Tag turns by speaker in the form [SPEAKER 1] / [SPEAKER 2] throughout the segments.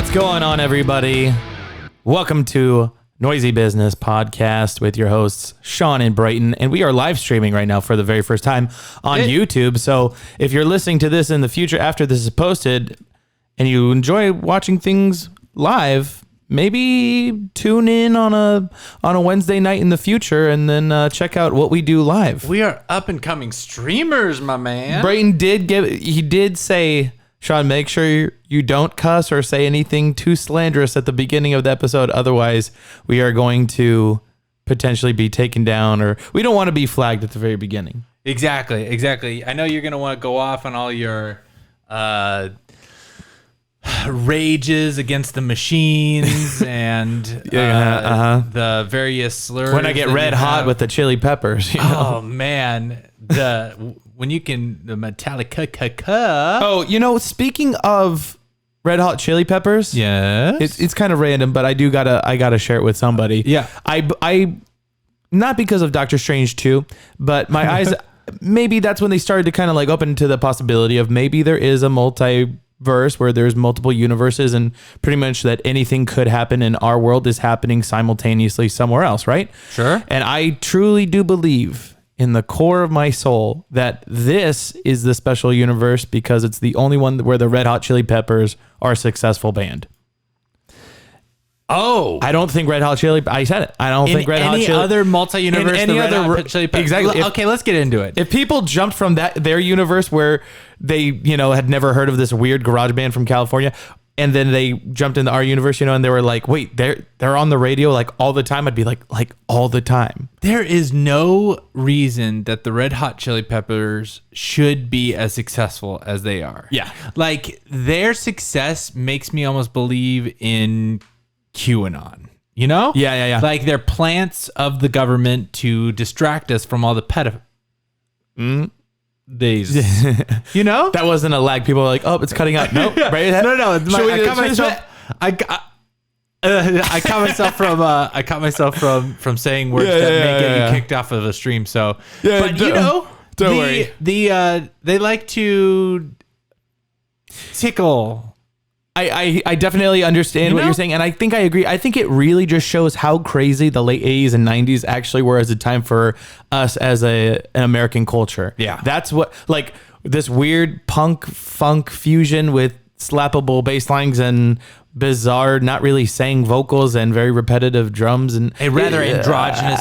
[SPEAKER 1] What's going on, everybody? Welcome to Noisy Business Podcast with your hosts, Sean and Brayton. And we are live streaming right now for the very first time on YouTube. So if you're listening to this in the future after this is posted and you enjoy watching things live, maybe tune in on a Wednesday night in the future and then check out what we do live.
[SPEAKER 2] We are up and coming streamers, my man.
[SPEAKER 1] Brayton did say, Sean, make sure you don't cuss or say anything too slanderous at the beginning of the episode. Otherwise, we are going to potentially be taken down, or we don't want to be flagged at the very beginning.
[SPEAKER 2] Exactly. I know you're going to want to go off on all your rages against the machines and the various slurs.
[SPEAKER 1] When I get red hot with the chili peppers. You know?
[SPEAKER 2] Oh, man. When you can, the Metallica.
[SPEAKER 1] Oh, speaking of red hot chili peppers.
[SPEAKER 2] Yes.
[SPEAKER 1] It's kind of random, but I gotta share it with somebody.
[SPEAKER 2] Yeah.
[SPEAKER 1] I not because of Doctor Strange 2, but my eyes, maybe that's when they started to kind of like open to the possibility of maybe there is a multiverse where there's multiple universes and pretty much that anything could happen in our world is happening simultaneously somewhere else, right?
[SPEAKER 2] Sure.
[SPEAKER 1] And I truly do believe in the core of my soul that this is the special universe because it's the only one where the Red Hot Chili Peppers are a successful band.
[SPEAKER 2] Oh,
[SPEAKER 1] I don't think Red Hot Chili. I said it. I don't think Red Hot Chili.
[SPEAKER 2] Any other multi-universe,
[SPEAKER 1] any
[SPEAKER 2] Red
[SPEAKER 1] other
[SPEAKER 2] Hot Chili Peppers.
[SPEAKER 1] Exactly.
[SPEAKER 2] Okay, let's get into it.
[SPEAKER 1] If people jumped from their universe where they had never heard of this weird garage band from California, and then they jumped into our universe, and they were like, wait, they're on the radio like all the time. I'd be like all the time.
[SPEAKER 2] There is no reason that the Red Hot Chili Peppers should be as successful as they are.
[SPEAKER 1] Yeah.
[SPEAKER 2] Like their success makes me almost believe in QAnon. You know?
[SPEAKER 1] Yeah.
[SPEAKER 2] Like they're plants of the government to distract us from all the days.
[SPEAKER 1] That wasn't a lag. People were like, oh, it's cutting out. Nope. Right?
[SPEAKER 2] No. I caught myself from saying words that may get you kicked off of a stream. So, but
[SPEAKER 1] don't worry.
[SPEAKER 2] They like to tickle.
[SPEAKER 1] I definitely understand what you're saying, and I think I agree. I think it really just shows how crazy the late 80s and 90s actually were as a time for us as an American culture.
[SPEAKER 2] Yeah.
[SPEAKER 1] That's what, like, this weird punk funk fusion with slappable bass lines and bizarre, not really saying vocals and very repetitive drums and
[SPEAKER 2] a rather androgynous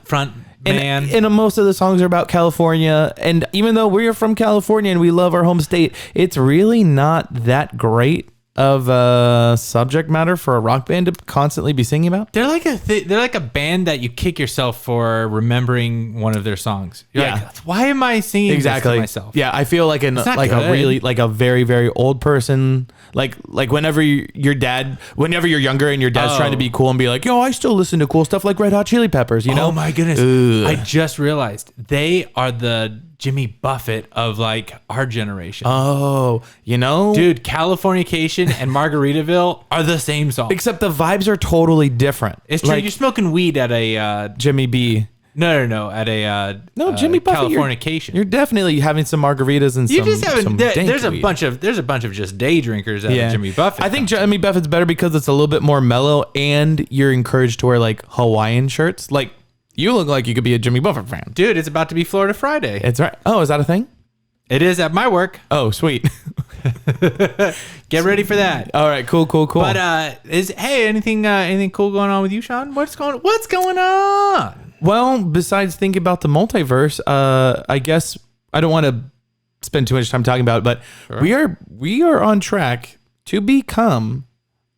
[SPEAKER 2] front man.
[SPEAKER 1] And most of the songs are about California. And even though we're from California and we love our home state, it's really not that great of a subject matter for a rock band to constantly be singing about.
[SPEAKER 2] They're like a band that you kick yourself for remembering one of their songs. You're like, why am I singing this to myself?
[SPEAKER 1] Yeah, I feel like a very, very old person. Like whenever you're younger and your dad's trying to be cool and be like, yo, I still listen to cool stuff like Red Hot Chili Peppers,
[SPEAKER 2] Oh my goodness. Ugh. I just realized they are the Jimmy Buffett of like our generation.
[SPEAKER 1] Oh,
[SPEAKER 2] dude, Californication and Margaritaville are the same song.
[SPEAKER 1] Except the vibes are totally different.
[SPEAKER 2] It's true. Like, you're smoking weed at a
[SPEAKER 1] Jimmy B.
[SPEAKER 2] No, at a
[SPEAKER 1] Jimmy Buffett.
[SPEAKER 2] Californication.
[SPEAKER 1] You're definitely having some margaritas and
[SPEAKER 2] there's a bunch of just day drinkers at a Jimmy Buffett.
[SPEAKER 1] I think Jimmy Buffett's better because it's a little bit more mellow and you're encouraged to wear like Hawaiian shirts. Like you look like you could be a Jimmy Buffett fan.
[SPEAKER 2] Dude, it's about to be Florida Friday.
[SPEAKER 1] It's right. Oh, is that a thing?
[SPEAKER 2] It is at my work.
[SPEAKER 1] Oh, sweet.
[SPEAKER 2] Get ready for that.
[SPEAKER 1] All right, cool.
[SPEAKER 2] But anything cool going on with you, Sean? What's going on?
[SPEAKER 1] Well, besides thinking about the multiverse, I guess I don't want to spend too much time talking about it, but sure. we are on track to become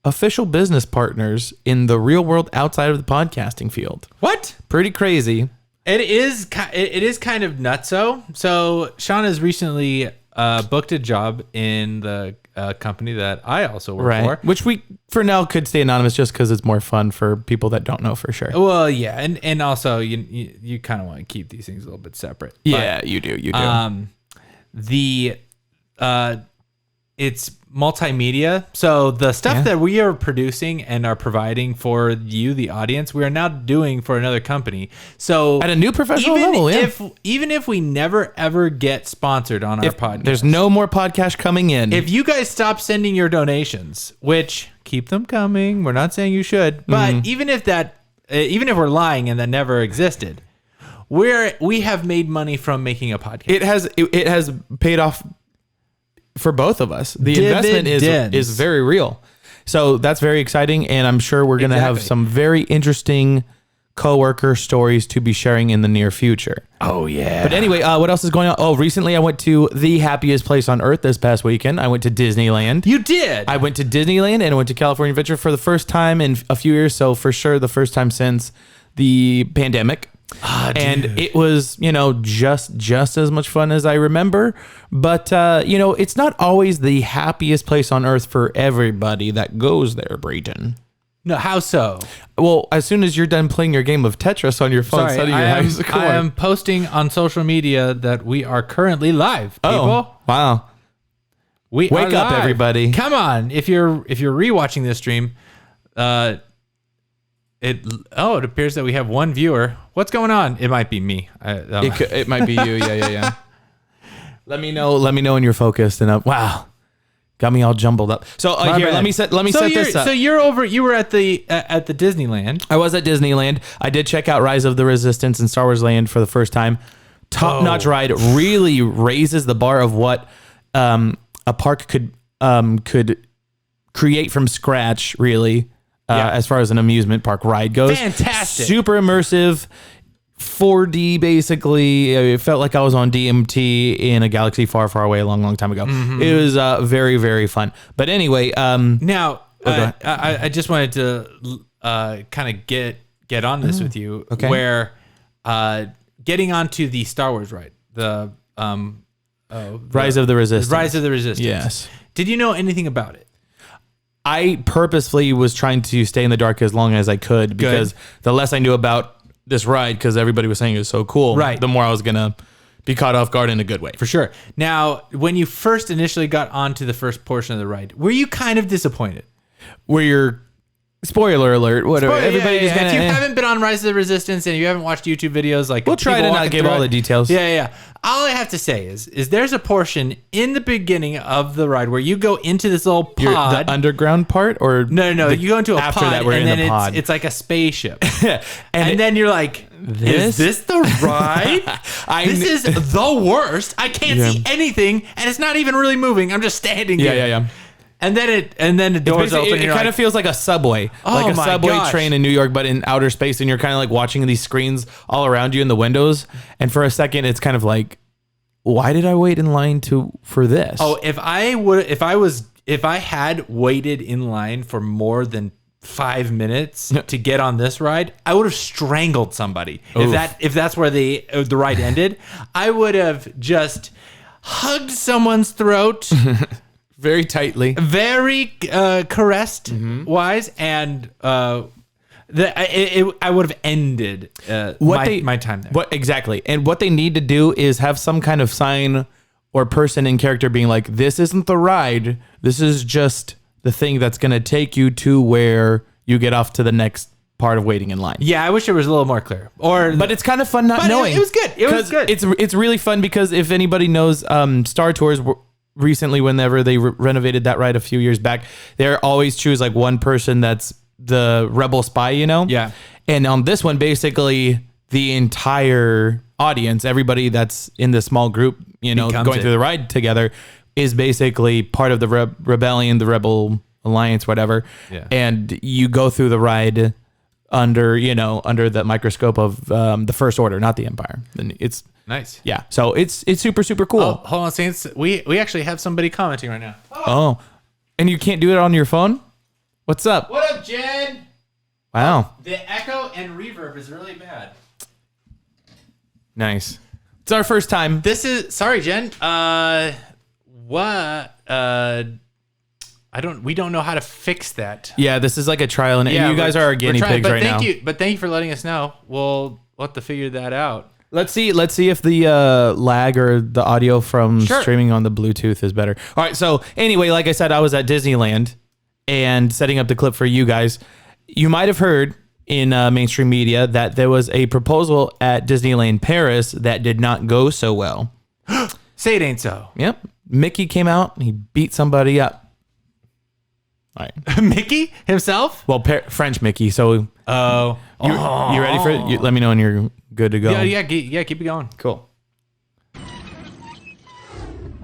[SPEAKER 1] official business partners in the real world outside of the podcasting field.
[SPEAKER 2] What?
[SPEAKER 1] Pretty crazy.
[SPEAKER 2] It is kind of nutso. So Sean has recently booked a job in the company that I also work for.
[SPEAKER 1] Which we, for now, could stay anonymous just because it's more fun for people that don't know for sure.
[SPEAKER 2] Well, yeah. And also, you kind of want to keep these things a little bit separate.
[SPEAKER 1] Yeah, but, you do.
[SPEAKER 2] it's multimedia. So the stuff that we are producing and are providing for you, the audience, we are now doing for another company. So
[SPEAKER 1] at a new professional level,
[SPEAKER 2] even if we never ever get sponsored on our podcast,
[SPEAKER 1] there's no more podcast coming in.
[SPEAKER 2] If you guys stop sending your donations, which keep them coming, we're not saying you should, but even if we're lying and that never existed, we have made money from making a podcast.
[SPEAKER 1] It has paid off for both of us. The investment is very real. So that's very exciting, and I'm sure we're going to have some very interesting coworker stories to be sharing in the near future.
[SPEAKER 2] Oh yeah.
[SPEAKER 1] But anyway, what else is going on? Oh, recently I went to the happiest place on earth this past weekend. I went to Disneyland.
[SPEAKER 2] You did?
[SPEAKER 1] I went to Disneyland and I went to California Adventure for the first time in a few years. So for sure, the first time since the pandemic. And it was, just as much fun as I remember. But, it's not always the happiest place on earth for everybody that goes there, Brayton.
[SPEAKER 2] No, how so?
[SPEAKER 1] Well, as soon as you're done playing your game of Tetris on your phone,
[SPEAKER 2] I am posting on social media that we are currently live, people.
[SPEAKER 1] Oh, wow. Wake up, everybody.
[SPEAKER 2] Come on. If you're rewatching this stream, it appears that we have one viewer. What's going on? It might be me.
[SPEAKER 1] It might be you. Yeah. Let me know when you're focused and wow, got me all jumbled up. So let me set this up.
[SPEAKER 2] So you were at the Disneyland.
[SPEAKER 1] I was at Disneyland. I did check out Rise of the Resistance and Star Wars Land for the first time. Top-notch ride. Really raises the bar of what a park could create from scratch, really. As far as an amusement park ride goes.
[SPEAKER 2] Fantastic.
[SPEAKER 1] Super immersive, 4D basically. It felt like I was on DMT in a galaxy far, far away a long, long time ago. Mm-hmm. It was very, very fun. But anyway.
[SPEAKER 2] Now, I just wanted to kind of get on this with you.
[SPEAKER 1] Okay.
[SPEAKER 2] Where getting onto the Star Wars ride, the
[SPEAKER 1] Rise of the Resistance.
[SPEAKER 2] Rise of the Resistance.
[SPEAKER 1] Yes.
[SPEAKER 2] Did you know anything about it?
[SPEAKER 1] I purposefully was trying to stay in the dark as long as I could because the less I knew about this ride, because everybody was saying it was so cool, the more I was going to be caught off guard in a good way.
[SPEAKER 2] For sure. Now, when you first initially got onto the first portion of the ride, were you kind of disappointed?
[SPEAKER 1] Where you're... Spoiler alert, whatever.
[SPEAKER 2] Everybody just if you haven't been on Rise of the Resistance and you haven't watched YouTube videos, like
[SPEAKER 1] we'll try to not give all the details.
[SPEAKER 2] Yeah. All I have to say is there's a portion in the beginning of the ride where you go into this little pod.
[SPEAKER 1] The underground part, or
[SPEAKER 2] no. You go into a
[SPEAKER 1] after
[SPEAKER 2] pod,
[SPEAKER 1] that we're
[SPEAKER 2] and
[SPEAKER 1] in
[SPEAKER 2] then
[SPEAKER 1] the pod.
[SPEAKER 2] It's like a spaceship, and then you're like, is this the ride? This is the worst. I can't see anything, and it's not even really moving. I'm just standing there.
[SPEAKER 1] Yeah.
[SPEAKER 2] And then the doors open.
[SPEAKER 1] It kind of feels like a subway, like a subway train in New York, but in outer space. And you're kind of like watching these screens all around you in the windows. And for a second, it's kind of like, why did I wait in line for this?
[SPEAKER 2] Oh, if I had waited in line for more than 5 minutes to get on this ride, I would have strangled somebody. Oof. If that's where the ride ended, I would have just hugged someone's throat.
[SPEAKER 1] Very tightly,
[SPEAKER 2] very caressed wise, and I would have ended my time there.
[SPEAKER 1] Exactly, and what they need to do is have some kind of sign or person in character being like, "This isn't the ride. This is just the thing that's going to take you to where you get off to the next part of waiting in line."
[SPEAKER 2] Yeah, I wish it was a little more clear.
[SPEAKER 1] But it's kind of fun not knowing.
[SPEAKER 2] It was good. It was good.
[SPEAKER 1] It's really fun because if anybody knows Star Tours. Recently, whenever they renovated that ride a few years back, they always choose like one person that's the rebel spy,
[SPEAKER 2] Yeah.
[SPEAKER 1] And on this one, basically the entire audience, everybody that's in the small group, going through the ride together, is basically part of the rebellion, the rebel alliance, whatever.
[SPEAKER 2] Yeah.
[SPEAKER 1] And you go through the ride under the microscope of the First Order, not the Empire. And it's
[SPEAKER 2] nice.
[SPEAKER 1] Yeah. So it's super, super cool.
[SPEAKER 2] Oh, hold on, Saints. We actually have somebody commenting right now.
[SPEAKER 1] Oh. And you can't do it on your phone? What's up?
[SPEAKER 2] What up, Jen?
[SPEAKER 1] Wow.
[SPEAKER 2] The echo and reverb is really bad.
[SPEAKER 1] Nice. It's our first time.
[SPEAKER 2] Sorry, Jen. What? We don't know how to fix that.
[SPEAKER 1] Yeah, this is like a trial and you guys are our guinea pigs right now.
[SPEAKER 2] But thank you for letting us know. We'll have to figure that out.
[SPEAKER 1] Let's see if the lag or the audio from streaming on the Bluetooth is better. All right. So anyway, like I said, I was at Disneyland and setting up the clip for you guys. You might have heard in mainstream media that there was a proposal at Disneyland Paris that did not go so well.
[SPEAKER 2] Say it ain't so.
[SPEAKER 1] Yep. Mickey came out and he beat somebody up. All right.
[SPEAKER 2] Mickey himself?
[SPEAKER 1] Well, French Mickey. So you ready for it? Let me know when you're good to go.
[SPEAKER 2] Yeah, keep it going.
[SPEAKER 1] Cool.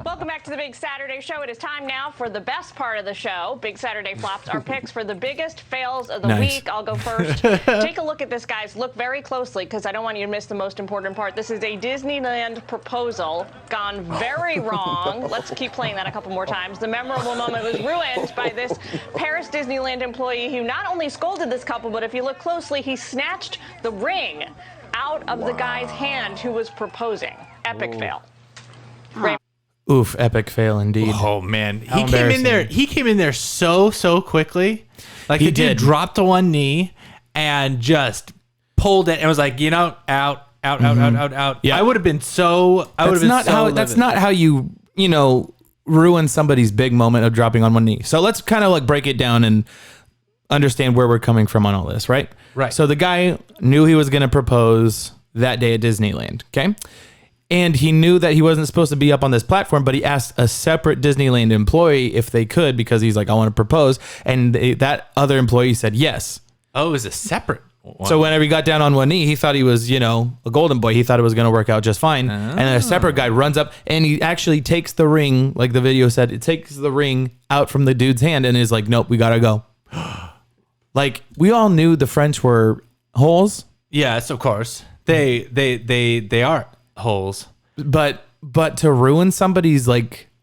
[SPEAKER 3] Welcome back to the Big Saturday Show. It is time now for the best part of the show. Big Saturday Flops, our picks for the biggest fails of the week. I'll go first. Take a look at this, guys. Look very closely because I don't want you to miss the most important part. This is a Disneyland proposal gone very wrong. Let's keep playing that a couple more times. The memorable moment was ruined by this Paris Disneyland employee who not only scolded this couple, but if you look closely, he snatched the ring out of the guy's hand who was proposing. Epic fail.
[SPEAKER 1] Oof, epic fail indeed.
[SPEAKER 2] Oh man, he came in there so quickly. Like the dude dropped to one knee and just pulled it and was like, out. Yeah, I would have been so.
[SPEAKER 1] That's not how you ruin somebody's big moment of dropping on one knee. So let's kind of like break it down and understand where we're coming from on all this, right?
[SPEAKER 2] Right.
[SPEAKER 1] So the guy knew he was going to propose that day at Disneyland. Okay. And he knew that he wasn't supposed to be up on this platform, but he asked a separate Disneyland employee if they could, because he's like, I want to propose. And that other employee said yes.
[SPEAKER 2] Oh, it was a separate one.
[SPEAKER 1] So whenever he got down on one knee, he thought he was, a golden boy. He thought it was going to work out just fine. Oh. And a separate guy runs up and he actually takes the ring, like the video said, it takes the ring out from the dude's hand and is like, nope, we got to go. Like, we all knew the French were holes.
[SPEAKER 2] Yes, of course. They are holes,
[SPEAKER 1] but to ruin somebody's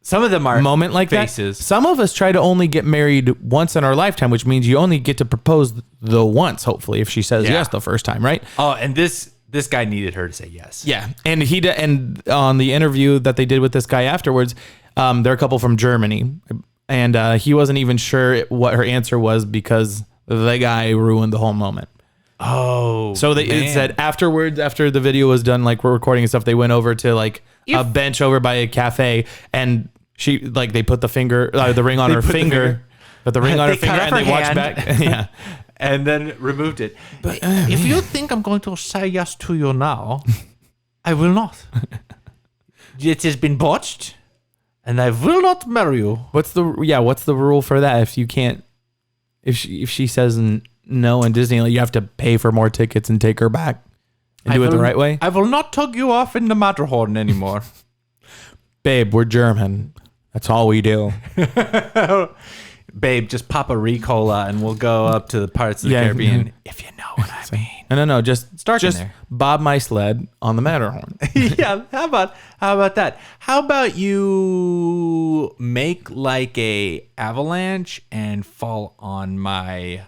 [SPEAKER 2] some of them are
[SPEAKER 1] moment like faces. That. Some of us try to only get married once in our lifetime, which means you only get to propose the once. Hopefully, if she says yes the first time, right?
[SPEAKER 2] Oh, and this guy needed her to say yes.
[SPEAKER 1] Yeah, and and on the interview that they did with this guy afterwards, they're a couple from Germany, and he wasn't even sure what her answer was because the guy ruined the whole moment.
[SPEAKER 2] Oh,
[SPEAKER 1] so it said afterwards, after the video was done, like we're recording and stuff, they went over to a bench over by a cafe, and she they put the ring on her finger, but the ring on her finger, and they watched back, yeah,
[SPEAKER 2] and then removed it. But if you think I'm going to say yes to you now, I will not. It has been botched, and I will not marry you.
[SPEAKER 1] What's the rule for that? If you can't, if she says no, in Disneyland, you have to pay for more tickets and take her back and do it the right way.
[SPEAKER 2] I will not tug you off in the Matterhorn anymore.
[SPEAKER 1] Babe, we're German. That's all we do.
[SPEAKER 2] Babe, just pop a Ricola and we'll go up to the parts of the Caribbean. If you know what I mean.
[SPEAKER 1] No, just bob my sled on the Matterhorn.
[SPEAKER 2] Yeah, how about that? How about you make like a avalanche and fall on my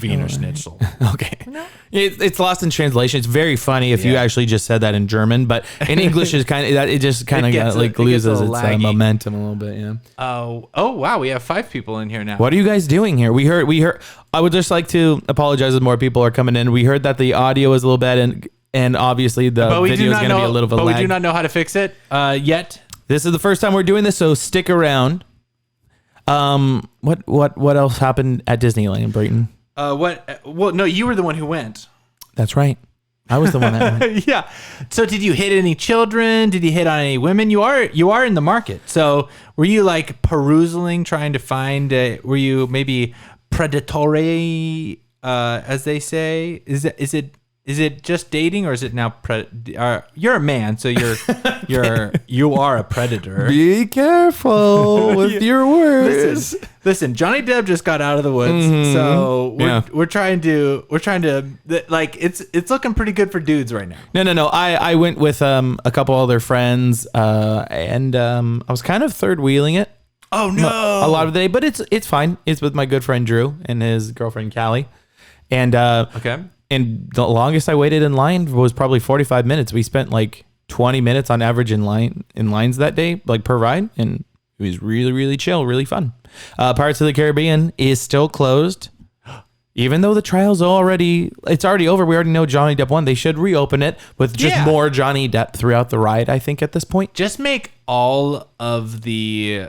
[SPEAKER 2] Wiener Schnitzel.
[SPEAKER 1] Okay. No. It's lost in translation. It's very funny if you actually just said that in German, but in English is it just kind of loses its momentum a little bit. Yeah.
[SPEAKER 2] Oh wow, we have 5 people in here now.
[SPEAKER 1] What are you guys doing here? We heard. I would just like to apologize as more people are coming in. We heard that the audio is a little bad and obvio's the video is going to be a little bit lag.
[SPEAKER 2] But we do not know how to fix it yet.
[SPEAKER 1] This is the first time we're doing this, so stick around. What else happened at Disneyland, Brayton?
[SPEAKER 2] Well, no, you were the one who went.
[SPEAKER 1] That's right. I was the one that went.
[SPEAKER 2] Yeah. So did you hit any children? Did you hit on any women? You are in the market. So were you perusing, trying to find, were you maybe predatory, as they say? Is it just dating, or is it now you're a man, so you are a predator.
[SPEAKER 1] Be careful with your words.
[SPEAKER 2] Listen, Johnny Depp just got out of the woods, so we're trying to it's looking pretty good for dudes right now.
[SPEAKER 1] No. I went with a couple other friends, and I was kind of third wheeling it.
[SPEAKER 2] Oh no,
[SPEAKER 1] a lot of the day, but it's fine. It's with my good friend Drew and his girlfriend Callie, and
[SPEAKER 2] okay.
[SPEAKER 1] And the longest I waited in line was probably 45 minutes. We spent 20 minutes on average in lines that day, per ride. And it was really, really chill, really fun. Pirates of the Caribbean is still closed. even though the trial's already over, we already know Johnny Depp won. They should reopen it with just more Johnny Depp throughout the ride, I think, at this point.
[SPEAKER 2] Just make all of the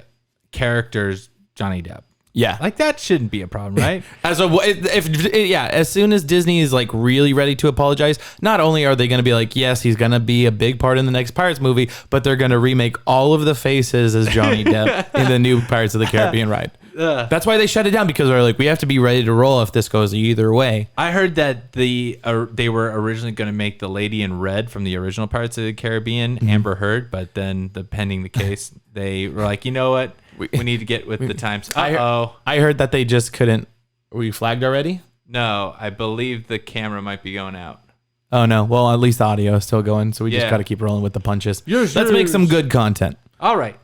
[SPEAKER 2] characters Johnny Depp.
[SPEAKER 1] Yeah.
[SPEAKER 2] Like that shouldn't be a problem, right?
[SPEAKER 1] As soon as Disney is like really ready to apologize, not only are they going to be like, yes, he's going to be a big part in the next Pirates movie, but they're going to remake all of the faces as Johnny Depp in the new Pirates of the Caribbean ride. That's why they shut it down, because they're like, we have to be ready to roll if this goes either way.
[SPEAKER 2] I heard that they were originally going to make the lady in red from the original Pirates of the Caribbean, Amber Heard, but then pending the case, they were like, you know what? We need to get with the times.
[SPEAKER 1] I heard that they just couldn't. Were you flagged already?
[SPEAKER 2] No, I believe the camera might be going out.
[SPEAKER 1] Oh, no. Well, at least the audio is still going, so we just got to keep rolling with the punches. Let's make some good content.
[SPEAKER 2] All right.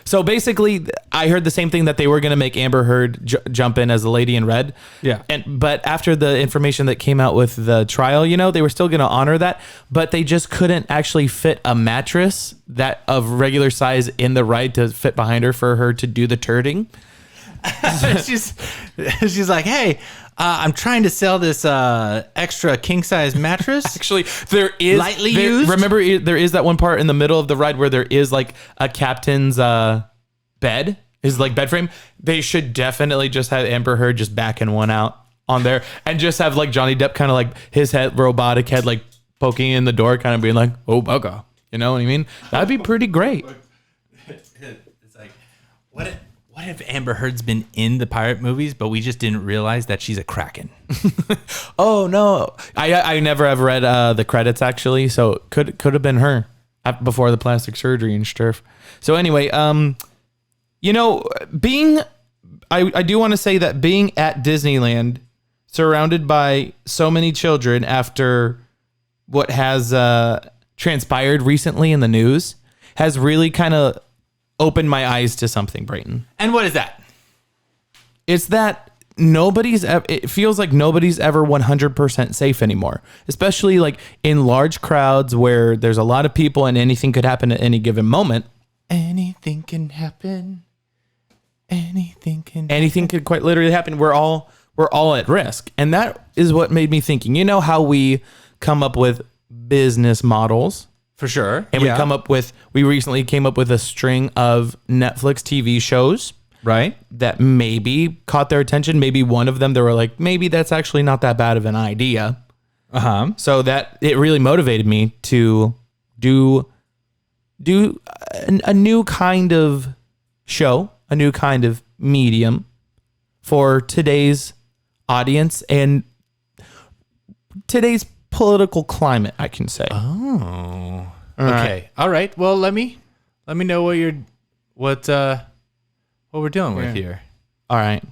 [SPEAKER 1] So basically, I heard the same thing, that they were going to make Amber Heard jump in as the lady in red.
[SPEAKER 2] Yeah.
[SPEAKER 1] But after the information that came out with the trial, they were still going to honor that, but they just couldn't actually fit a mattress that of regular size in the ride to fit behind her for her to do the turding.
[SPEAKER 2] she's like, hey, I'm trying to sell this extra king size mattress.
[SPEAKER 1] Actually, there is
[SPEAKER 2] lightly used.
[SPEAKER 1] Remember, there is that one part in the middle of the ride where there is like a captain's bed, is like bed frame. They should definitely just have Amber Heard just backing one out on there, and just have like Johnny Depp kind of like his robotic head like poking in the door, kind of being like, oh bugger, you know what I mean? That'd be pretty great.
[SPEAKER 2] It's like, what if Amber Heard's been in the pirate movies, but we just didn't realize that she's a Kraken?
[SPEAKER 1] Oh no, I never have read the credits actually, so could have been her before the plastic surgery and stuff. So anyway, I do want to say that being at Disneyland, surrounded by so many children after what has transpired recently in the news, has really kind of opened my eyes to something, Brayton.
[SPEAKER 2] And what is that?
[SPEAKER 1] It's that it feels like nobody's ever 100% safe anymore, especially like in large crowds where there's a lot of people and anything could happen at any given moment.
[SPEAKER 2] Anything can happen. Anything
[SPEAKER 1] could quite literally happen. We're all at risk. And that is what made me thinking, how we come up with business models.
[SPEAKER 2] For sure.
[SPEAKER 1] And we recently came up with a string of Netflix TV shows.
[SPEAKER 2] Right.
[SPEAKER 1] That maybe caught their attention. Maybe one of them, they were like, maybe that's actually not that bad of an idea. So that it really motivated me to do a new kind of show, a new kind of medium for today's audience and today's political climate, I can say.
[SPEAKER 2] Oh. Okay. All right. Well, let me know what we're dealing with here.
[SPEAKER 1] All right.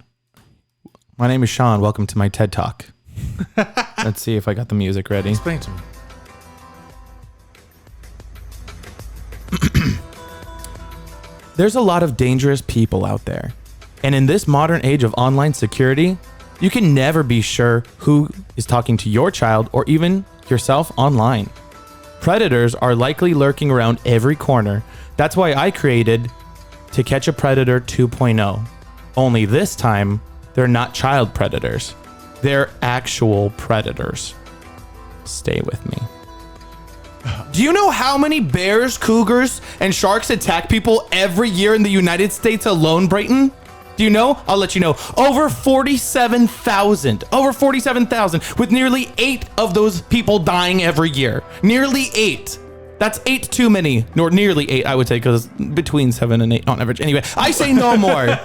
[SPEAKER 1] My name is Sean. Welcome to my TED Talk. Let's see if I got the music ready.
[SPEAKER 2] Explain to me.
[SPEAKER 1] There's a lot of dangerous people out there. And in this modern age of online security, you can never be sure who is talking to your child or even yourself online. Predators are likely lurking around every corner. That's why I created To Catch a Predator 2.0. Only this time, they're not child predators. They're actual predators. Stay with me. Do you know how many bears, cougars, and sharks attack people every year in the United States alone, Brayton? Do you know? I'll let you know. Over 47,000. Over 47,000, with nearly 8 of those people dying every year. Nearly 8. That's 8 too many. Or nearly 8, I would say, because between 7 and 8 on average. Anyway, I say no more.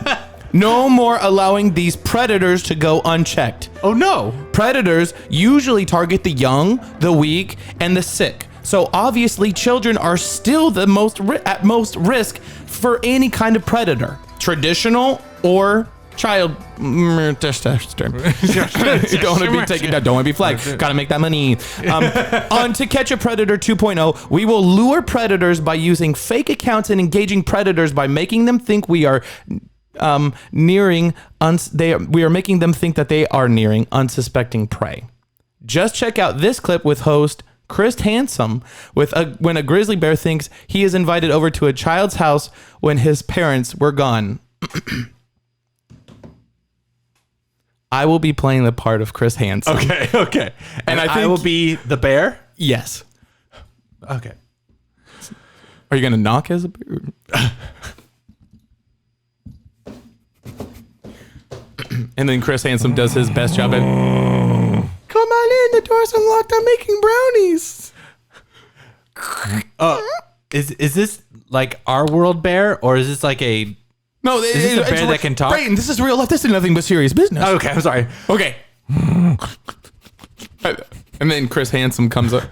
[SPEAKER 1] No more allowing these predators to go unchecked.
[SPEAKER 2] Oh, no.
[SPEAKER 1] Predators usually target the young, the weak, and the sick. So obviously, children are still the at most risk for any kind of predator, traditional or child. Don't want to be taken down. Don't want to be flagged. Got to make that money. On To Catch a Predator 2.0, we will lure predators by using fake accounts and engaging predators by making them think we are nearing. We are making them think that they are nearing unsuspecting prey. Just check out this clip with host Chris Handsome when a grizzly bear thinks he is invited over to a child's house when his parents were gone. I will be playing the part of Chris Hansen.
[SPEAKER 2] Okay. And I will be the bear?
[SPEAKER 1] Yes.
[SPEAKER 2] Okay.
[SPEAKER 1] Are you going to knock as a bear? And then Chris Hansen does his best job at, come on in, the door's unlocked, I'm making brownies.
[SPEAKER 2] Is this like our world bear, or is this like a...
[SPEAKER 1] No,
[SPEAKER 2] is this a bear that can talk?
[SPEAKER 1] Brayton, this is real life. This is nothing but serious business.
[SPEAKER 2] Okay, I'm sorry.
[SPEAKER 1] Okay. And then Chris Hansen comes up.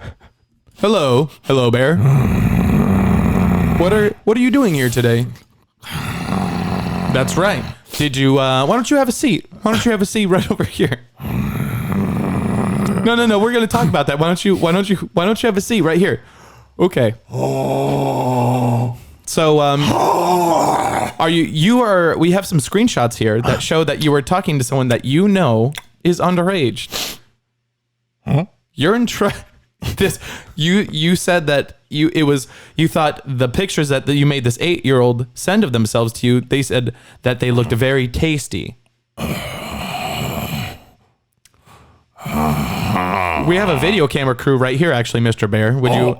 [SPEAKER 1] Hello, bear. What are you doing here today? That's right. Did you? Why don't you have a seat? Why don't you have a seat right over here? No. We're gonna talk about that. Why don't you have a seat right here? Okay. So, we have some screenshots here that show that you were talking to someone that you know is underage.
[SPEAKER 2] Huh?
[SPEAKER 1] You're in you said that you thought the pictures that you made this 8-year-old send of themselves to you, they said that they looked very tasty. We have a video camera crew right here, actually, Mr. Bear. Would you?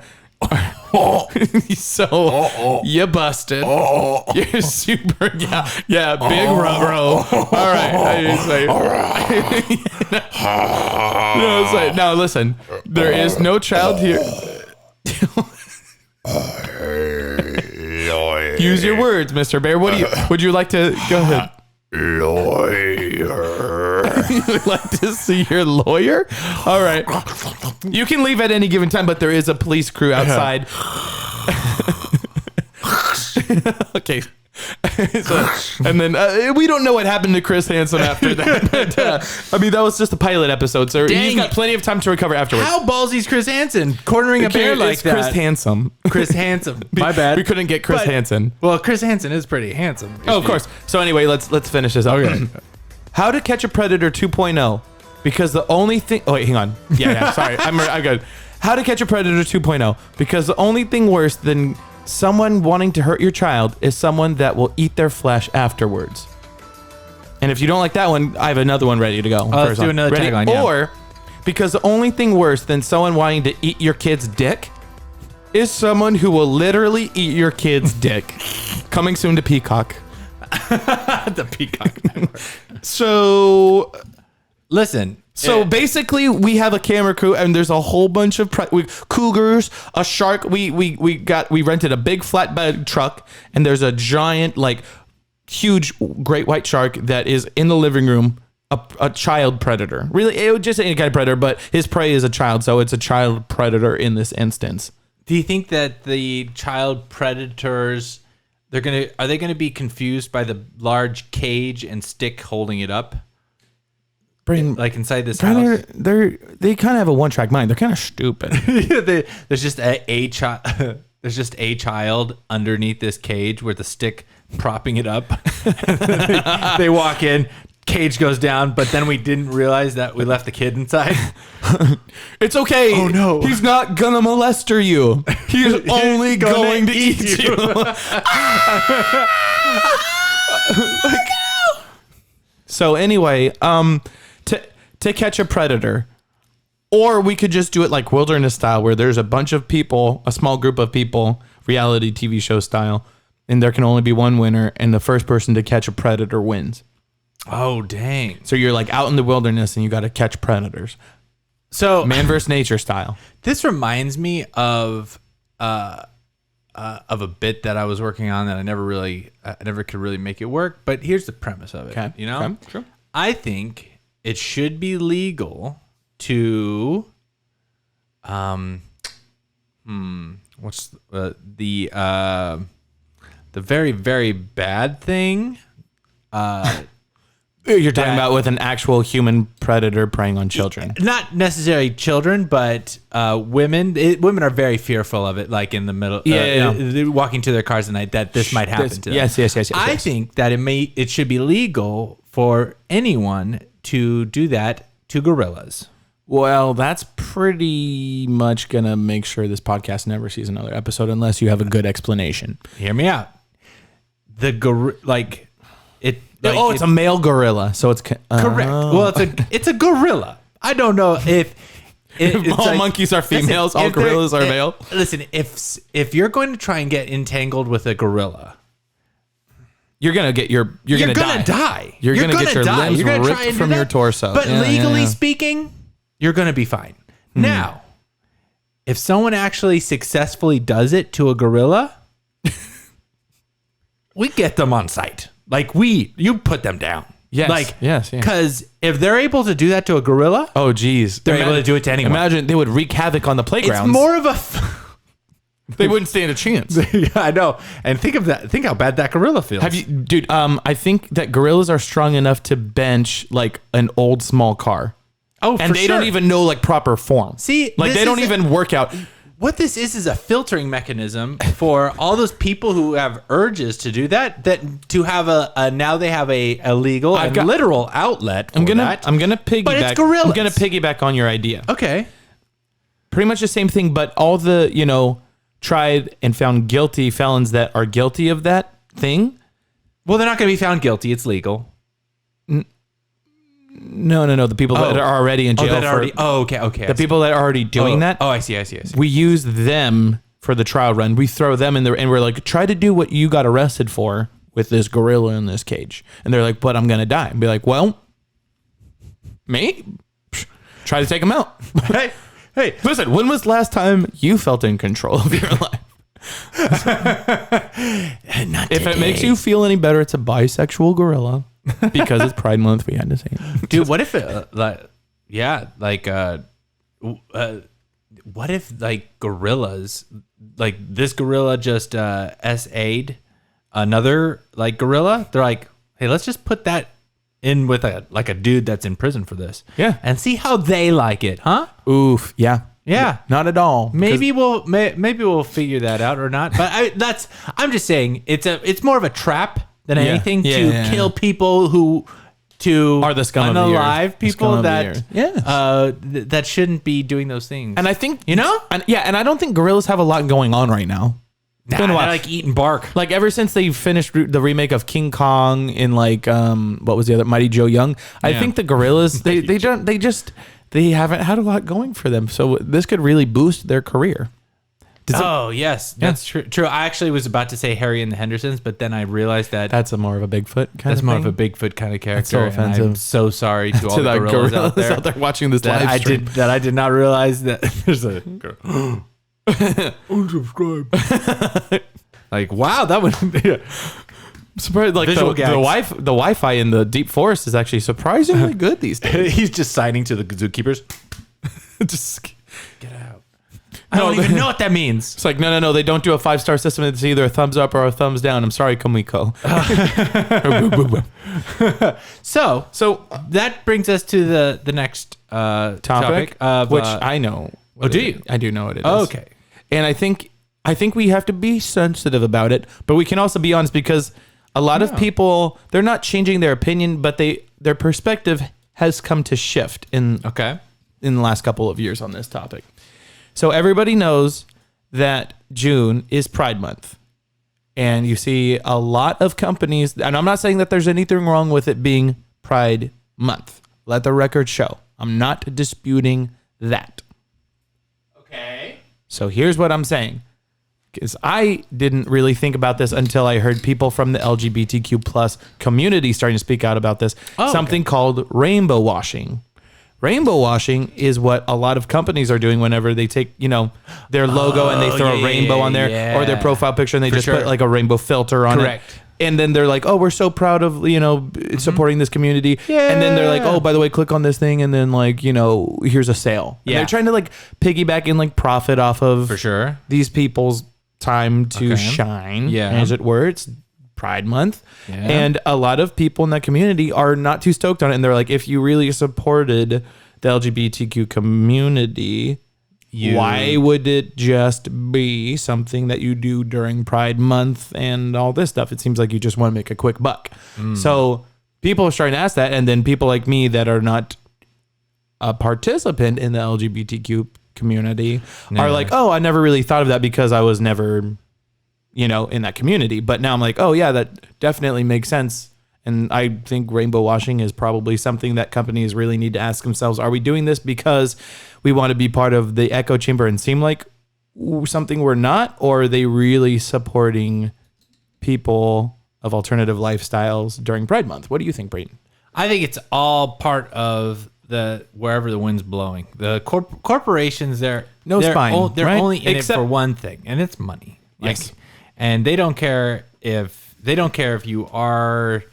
[SPEAKER 1] So you busted. You're super. Yeah. Big row. All right. No, it's like, now listen. There is no child here. Use your words, Mr. Bear. Would you like to go ahead? Lawyer. You would like to see your lawyer? All right. You can leave at any given time, but there is a police crew outside. Okay. And then we don't know what happened to Chris Hansen after that. But, that was just a pilot episode, so he's got plenty of time to recover afterwards.
[SPEAKER 2] How ballsy is Chris Hansen cornering a bear like that?
[SPEAKER 1] Chris Hansen.
[SPEAKER 2] Chris Hansen. My bad.
[SPEAKER 1] We couldn't get Chris Hansen.
[SPEAKER 2] Well, Chris Hansen is pretty handsome.
[SPEAKER 1] Oh, of course. So anyway, let's finish this up. Okay. How to Catch a Predator 2.0. Because the only thing... Oh, wait, hang on. Yeah, sorry. I'm good. How to Catch a Predator 2.0. Because the only thing worse than someone wanting to hurt your child is someone that will eat their flesh afterwards. And if you don't like that one, I have another one ready to go.
[SPEAKER 2] Let's do another tagline, yeah.
[SPEAKER 1] Or, because the only thing worse than someone wanting to eat your kid's dick is someone who will literally eat your kid's dick. Coming soon to Peacock.
[SPEAKER 2] The Peacock Network.
[SPEAKER 1] So...
[SPEAKER 2] Listen.
[SPEAKER 1] So basically, we have a camera crew, and there's a whole bunch of cougars, a shark. We rented a big flatbed truck, and there's a giant, huge great white shark that is in the living room. A child predator. Really, it would just any kind of predator, but his prey is a child, so it's a child predator in this instance.
[SPEAKER 2] Do you think that the child predators are they gonna be confused by the large cage and stick holding it up? Like inside this house,
[SPEAKER 1] they kind of have a one-track mind. They're kind of stupid.
[SPEAKER 2] There's just a child. There's just a child underneath this cage with the stick propping it up. They walk in, cage goes down, but then we didn't realize that we left the kid inside.
[SPEAKER 1] It's okay.
[SPEAKER 2] Oh no,
[SPEAKER 1] he's not gonna molester you. He's only going to eat you. So anyway, to catch a predator, or we could just do it like wilderness style, where there's a bunch of people, a small group of people, reality TV show style, and there can only be one winner, and the first person to catch a predator wins.
[SPEAKER 2] Oh, dang.
[SPEAKER 1] So you're like out in the wilderness and you got to catch predators.
[SPEAKER 2] So
[SPEAKER 1] man versus nature style.
[SPEAKER 2] This reminds me of a bit that I was working on that I never could really make it work. But here's the premise of it.
[SPEAKER 1] Okay.
[SPEAKER 2] You know,
[SPEAKER 1] okay. Sure.
[SPEAKER 2] I think it should be legal to, what's the very, very bad thing?
[SPEAKER 1] You're talking about with an actual human predator preying on children.
[SPEAKER 2] Not necessarily children, but women. Women are very fearful of it, like in the middle, walking to their cars at night, that this might happen to them.
[SPEAKER 1] Yes.
[SPEAKER 2] I think that it should be legal for anyone to do that to gorillas.
[SPEAKER 1] Well, that's pretty much going to make sure this podcast never sees another episode unless you have a good explanation.
[SPEAKER 2] Hear me out.
[SPEAKER 1] it's a male gorilla, so it's
[SPEAKER 2] correct. Well, it's a gorilla. I don't know if
[SPEAKER 1] all monkeys are females, all gorillas are male.
[SPEAKER 2] Listen, if you're going to try and get entangled with a gorilla,
[SPEAKER 1] you're gonna die. You're gonna get your limbs ripped from your torso.
[SPEAKER 2] But legally speaking, you're gonna be fine. Now, if someone actually successfully does it to a gorilla, we get them on site. Like you put them down.
[SPEAKER 1] Yes. Yes.
[SPEAKER 2] Because if they're able to do that to a gorilla,
[SPEAKER 1] oh geez,
[SPEAKER 2] they're able to do it to anyone.
[SPEAKER 1] Imagine they would wreak havoc on the playgrounds.
[SPEAKER 2] It's more of a.
[SPEAKER 1] They wouldn't stand a chance.
[SPEAKER 2] Yeah, I know. And think of that. Think how bad that gorilla feels.
[SPEAKER 1] Dude? I think that gorillas are strong enough to bench like an old small car.
[SPEAKER 2] Oh,
[SPEAKER 1] and they don't even know like proper form.
[SPEAKER 2] See,
[SPEAKER 1] like they don't even work out.
[SPEAKER 2] What this is a filtering mechanism for all those people who have urges to do that to have now they have a legal and literal outlet.
[SPEAKER 1] I'm gonna piggyback.
[SPEAKER 2] But it's gorillas.
[SPEAKER 1] I'm gonna piggyback on your idea.
[SPEAKER 2] Okay.
[SPEAKER 1] Pretty much the same thing, but all the tried and found guilty felons that are guilty of that thing.
[SPEAKER 2] Well, they're not going to be found guilty. It's legal.
[SPEAKER 1] No. The people that are already in jail.
[SPEAKER 2] Okay.
[SPEAKER 1] The people that are already doing that.
[SPEAKER 2] Oh, I see.
[SPEAKER 1] We use them for the trial run. We throw them in there and we're like, try to do what you got arrested for with this gorilla in this cage. And they're like, but I'm going to die. And be like, well, me? Try to take him out.
[SPEAKER 2] Hey,
[SPEAKER 1] listen, when was the last time you felt in control of your life? If it makes you feel any better, it's a bisexual gorilla. Because it's Pride Month, we had to say it.
[SPEAKER 2] Dude, what if what if like gorillas, like this gorilla just SA'd another like gorilla? They're like, hey, let's just put that in with a dude that's in prison for this.
[SPEAKER 1] Yeah.
[SPEAKER 2] And see how they like it, huh?
[SPEAKER 1] Oof. Yeah.
[SPEAKER 2] Yeah.
[SPEAKER 1] Not at all.
[SPEAKER 2] Maybe we'll figure that out or not. But I'm just saying it's more of a trap than anything to kill people who
[SPEAKER 1] are the scum of the
[SPEAKER 2] unalive
[SPEAKER 1] earth.
[SPEAKER 2] people that shouldn't be doing those things.
[SPEAKER 1] And I think and I don't think gorillas have a lot going on right now.
[SPEAKER 2] It's been a while. Like eating bark.
[SPEAKER 1] Like ever since they finished the remake of King Kong in like what was the other Mighty Joe Young, I think the gorillas they haven't had a lot going for them. So this could really boost their career.
[SPEAKER 2] Yes, that's true. I actually was about to say Harry and the Hendersons, but then I realized that
[SPEAKER 1] that's more of a Bigfoot kind
[SPEAKER 2] of
[SPEAKER 1] thing.
[SPEAKER 2] Of a Bigfoot kind of character.
[SPEAKER 1] That's so offensive.
[SPEAKER 2] I'm so sorry to all the gorillas out there
[SPEAKER 1] watching this live stream.
[SPEAKER 2] I did not realize that there's a unsubscribe. Like, wow, that would
[SPEAKER 1] surprised, like the Wi-Fi in the deep forest is actually surprisingly good these days.
[SPEAKER 2] He's just signing to the zookeepers.
[SPEAKER 1] Just
[SPEAKER 2] get out. I don't even know what that means.
[SPEAKER 1] It's like, no. They don't do a 5-star system. It's either a thumbs up or a thumbs down. I'm sorry, Kamiko.
[SPEAKER 2] So that brings us to the next topic of,
[SPEAKER 1] which I know.
[SPEAKER 2] Oh, do you?
[SPEAKER 1] I do know what it is.
[SPEAKER 2] Oh, okay.
[SPEAKER 1] And I think we have to be sensitive about it, but we can also be honest because a lot of people, they're not changing their opinion, but their perspective has come to shift in the last couple of years on this topic. So everybody knows that June is Pride Month. And you see a lot of companies, and I'm not saying that there's anything wrong with it being Pride Month. Let the record show. I'm not disputing that.
[SPEAKER 2] Okay.
[SPEAKER 1] So here's what I'm saying. Because I didn't really think about this until I heard people from the LGBTQ plus community starting to speak out about this. Something called rainbow washing. Rainbow washing is what a lot of companies are doing whenever they take, their logo and they throw a rainbow on there or their profile picture and they put like a rainbow filter on it. And then they're like, oh, we're so proud of, supporting this community. Yeah. And then they're like, oh, by the way, click on this thing. And then like, here's a sale. Yeah. And they're trying to like piggyback and like profit off of these people's time to shine, as it were. It's Pride Month. Yeah. And a lot of people in that community are not too stoked on it. And they're like, if you really supported the LGBTQ community, why would it just be something that you do during Pride Month and all this stuff? It seems like you just want to make a quick buck. So people are starting to ask that. And then people like me that are not a participant in the LGBTQ community are like, oh, I never really thought of that because I was never, in that community. But now I'm like, oh yeah, that definitely makes sense. And I think rainbow washing is probably something that companies really need to ask themselves. Are we doing this because we want to be part of the echo chamber and seem like something we're not? Or are they really supporting people of alternative lifestyles during Pride Month? What do you think, Brayton?
[SPEAKER 2] I think it's all part of the wherever the wind's blowing. The corporations, they're
[SPEAKER 1] spine,
[SPEAKER 2] they're
[SPEAKER 1] right?
[SPEAKER 2] only in it for one thing, and it's money.
[SPEAKER 1] Yes.
[SPEAKER 2] And they don't care if you are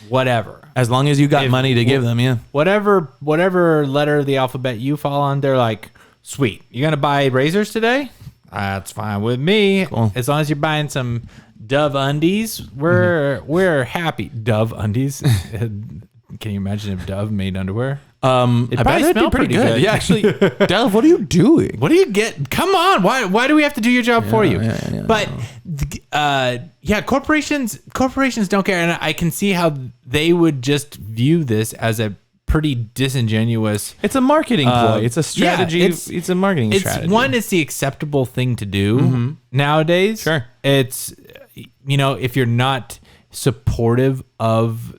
[SPEAKER 2] whatever.
[SPEAKER 1] As long as you got money to give them, yeah.
[SPEAKER 2] Whatever letter of the alphabet you fall on, they're like, sweet. You gonna buy razors today? That's fine with me.
[SPEAKER 1] Cool.
[SPEAKER 2] As long as you're buying some Dove undies, we're happy. Dove undies. Can you imagine if Dove made underwear?
[SPEAKER 1] I bet it'd be pretty good. Yeah, actually, Dove, what are you doing?
[SPEAKER 2] What do you get? Come on. Why do we have to do your job for you? But corporations don't care, and I can see how they would just view this as a pretty disingenuous.
[SPEAKER 1] It's a marketing ploy. It's a strategy.
[SPEAKER 2] Yeah,
[SPEAKER 1] it's a marketing strategy.
[SPEAKER 2] It's the acceptable thing to do nowadays.
[SPEAKER 1] Sure.
[SPEAKER 2] It's, if you're not supportive of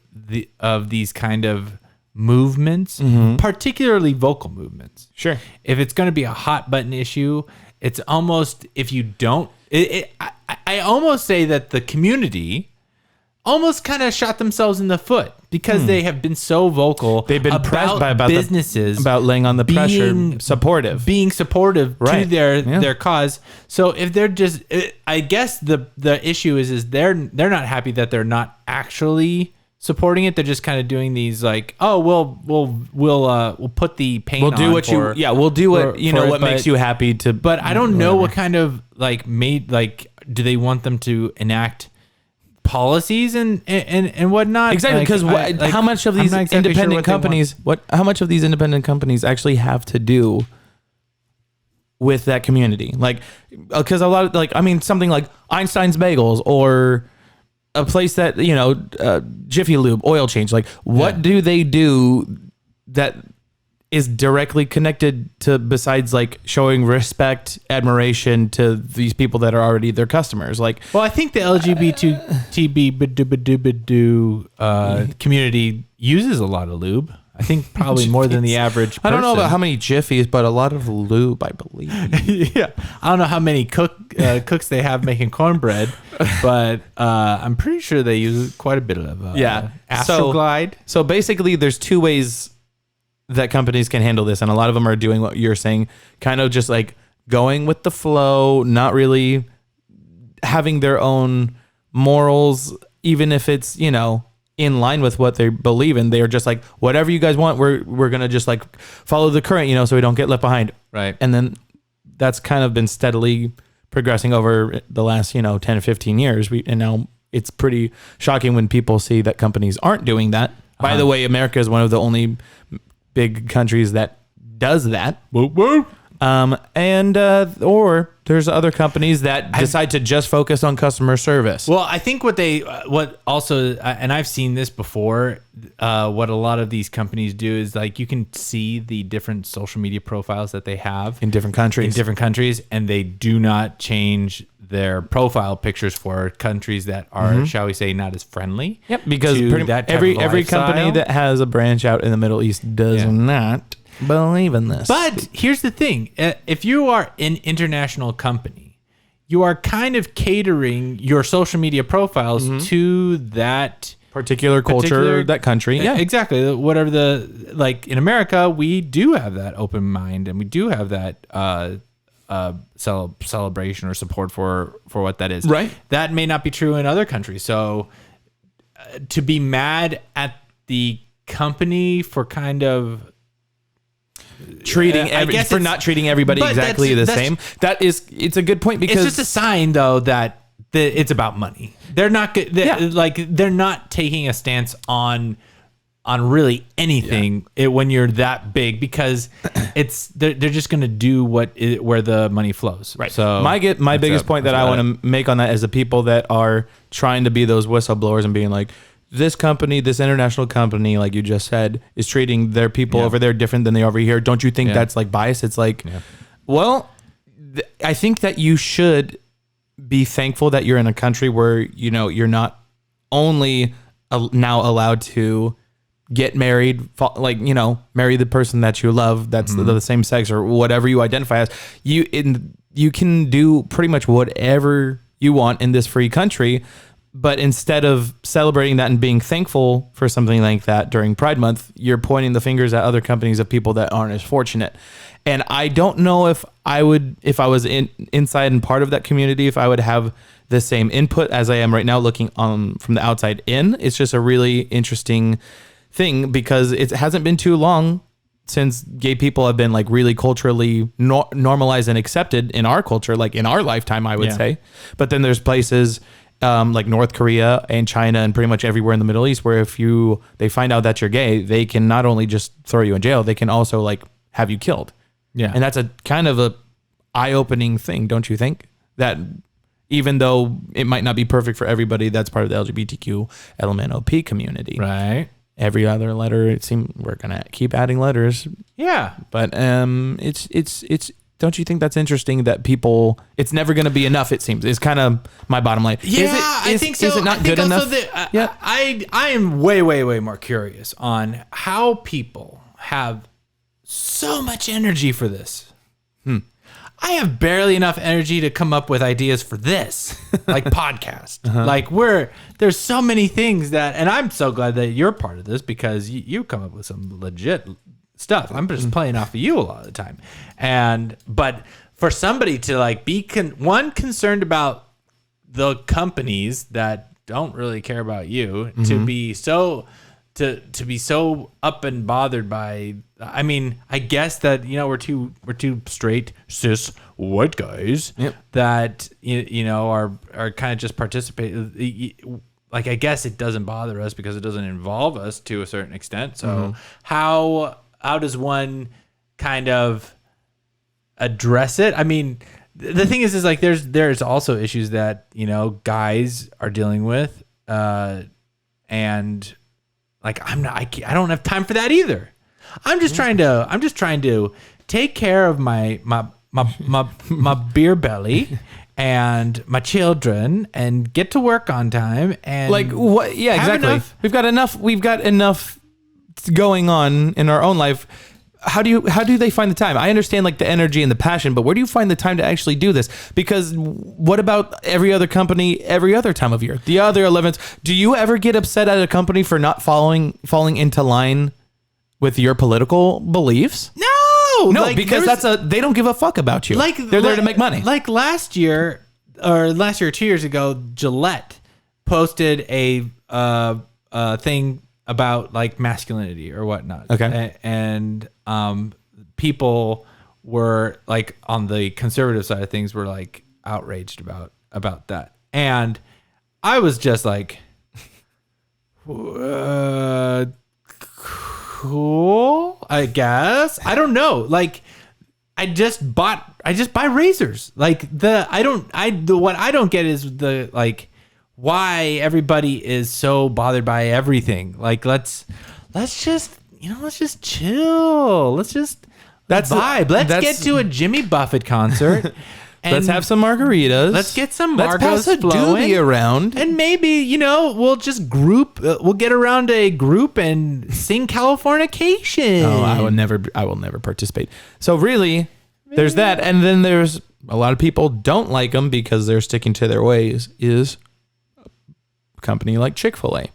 [SPEAKER 2] these kind of movements, particularly vocal movements.
[SPEAKER 1] Sure.
[SPEAKER 2] If it's going to be a hot button issue, it's almost, if you don't, I almost say that the community almost kind of shot themselves in the foot because they have been so vocal.
[SPEAKER 1] They've been pressed by
[SPEAKER 2] businesses
[SPEAKER 1] about laying on the pressure, being supportive
[SPEAKER 2] to their cause. So if they're just, I guess the issue is they're not happy that they're not actually supporting it. They're just kind of doing these like, oh, we'll put the paint.
[SPEAKER 1] We'll do
[SPEAKER 2] on
[SPEAKER 1] what
[SPEAKER 2] for,
[SPEAKER 1] we'll do what what
[SPEAKER 2] it,
[SPEAKER 1] makes you happy to.
[SPEAKER 2] But I don't know what kind of do they want them to enact policies and whatnot?
[SPEAKER 1] Exactly, because how much of these independent companies, how much of these independent companies actually have to do with that community? Like, because a lot of something like Einstein's Bagels or a place that Jiffy Lube oil change. Like, what do they do that is directly connected to, besides like showing respect, admiration to these people that are already their customers? Like,
[SPEAKER 2] well, I think the LGBT community uses a lot of lube. I think probably more than the average person.
[SPEAKER 1] I don't know about how many Jiffies, but a lot of lube, I believe.
[SPEAKER 2] Yeah. I don't know how many cooks they have making cornbread, but I'm pretty sure they use quite a bit of Astroglide.
[SPEAKER 1] So basically there's two ways that companies can handle this, and a lot of them are doing what you're saying, kind of just like going with the flow, not really having their own morals, even if it's in line with what they believe in. They're just like, whatever you guys want, we're gonna just like follow the current, so we don't get left behind.
[SPEAKER 2] Right.
[SPEAKER 1] And then that's kind of been steadily progressing over the last 10 or 15 years. And now it's pretty shocking when people see that companies aren't doing that. By the way, America is one of the only big countries that does that.
[SPEAKER 2] Whoop, whoop.
[SPEAKER 1] Or there's other companies that decide to just focus on customer service.
[SPEAKER 2] Well, I think what also, and I've seen this before, what a lot of these companies do is like, you can see the different social media profiles that they have
[SPEAKER 1] in different countries,
[SPEAKER 2] and they do not change their profile pictures for countries that are, shall we say, not as friendly.
[SPEAKER 1] Yep, because every company that has a branch out in the Middle East does not believe in this.
[SPEAKER 2] But here's the thing. If you are an international company, you are kind of catering your social media profiles to that
[SPEAKER 1] particular culture, that country.
[SPEAKER 2] Yeah, exactly. Whatever like in America, we do have that open mind, and we do have that celebration or support for what that is.
[SPEAKER 1] Right.
[SPEAKER 2] That may not be true in other countries. So to be mad at the company for kind of
[SPEAKER 1] not treating everybody exactly the same. It's a good point, because
[SPEAKER 2] it's just a sign though that it's about money. They're not good. They're not taking a stance on really anything when you're that big, because they're just going to do where the money flows.
[SPEAKER 1] Right.
[SPEAKER 2] So
[SPEAKER 1] my biggest point that I want to make on that is the people that are trying to be those whistleblowers and being like, this company, this international company, like you just said, is treating their people over there different than they over here. Don't you think that's like bias? It's like, well, I think that you should be thankful that you're in a country where, you're not only now allowed to get married, like, you know, marry the person that you love, that's the same sex or whatever you identify as. You can do pretty much whatever you want in this free country. But instead of celebrating that and being thankful for something like that during Pride Month, you're pointing the fingers at other companies of people that aren't as fortunate. And I don't know if I was inside and part of that community, if I would have the same input as I am right now looking from the outside in. It's just a really interesting thing because it hasn't been too long since gay people have been like really culturally normalized and accepted in our culture, like in our lifetime, I would say. But then there's places like North Korea and China and pretty much everywhere in the Middle East where if they find out that you're gay, they can not only just throw you in jail, they can also like have you killed. Yeah. And that's a kind of a eye-opening thing, don't you think? That even though it might not be perfect for everybody, that's part of the LGBTQ LMNOP community.
[SPEAKER 2] Right.
[SPEAKER 1] Every other letter, it seems we're going to keep adding letters.
[SPEAKER 2] Yeah.
[SPEAKER 1] But it's don't you think that's interesting that people, it's never going to be enough, it seems. It's kind of my bottom line.
[SPEAKER 2] Yeah, I think so.
[SPEAKER 1] Is it not good enough?
[SPEAKER 2] Yeah. I am way, way, way more curious on how people have so much energy for this. I have barely enough energy to come up with ideas for this, like podcast. Like there's so many things that, and I'm so glad that you're part of this because you come up with some legit stuff. I'm just playing off of you a lot of the time. But for somebody to like be concerned about the companies that don't really care about you, to be so up and bothered by, I mean, I guess that, you know, we're two straight cis white guys that you know are kind of just participate. Like, I guess it doesn't bother us because it doesn't involve us to a certain extent. So how does one kind of address it? I mean, the thing is like there's also issues that, you know, guys are dealing with, and like I don't have time for that either. I'm just trying to take care of my beer belly and my children and get to work on time and
[SPEAKER 1] like what? Yeah, exactly. We've got enough going on in our own life. How do they find the time? I understand like the energy and the passion, but where do you find the time to actually do this? Because what about every other company, every other time of year, the other 11th? Do you ever get upset at a company for not falling into line with your political beliefs?
[SPEAKER 2] No,
[SPEAKER 1] like, because they don't give a fuck about you. Like they're there to make money.
[SPEAKER 2] Like last year or 2 years ago, Gillette posted a thing about like masculinity or whatnot.
[SPEAKER 1] Okay.
[SPEAKER 2] And people were like on the conservative side of things were like outraged about that. And I was just like, cool, I guess. I don't know. Like I just buy razors. Like what I don't get is the like why everybody is so bothered by everything. Like let's just chill. Let's vibe. Let's get to a Jimmy Buffett concert. And
[SPEAKER 1] let's have some margaritas.
[SPEAKER 2] Let's get some
[SPEAKER 1] margaritas. Let's pass a doobie around.
[SPEAKER 2] And maybe, you know, we'll just we'll get around a group and sing Californication.
[SPEAKER 1] Oh, I will never participate. So really, there's that. And then there's a lot of people don't like them because they're sticking to their ways is a company like Chick-fil-A.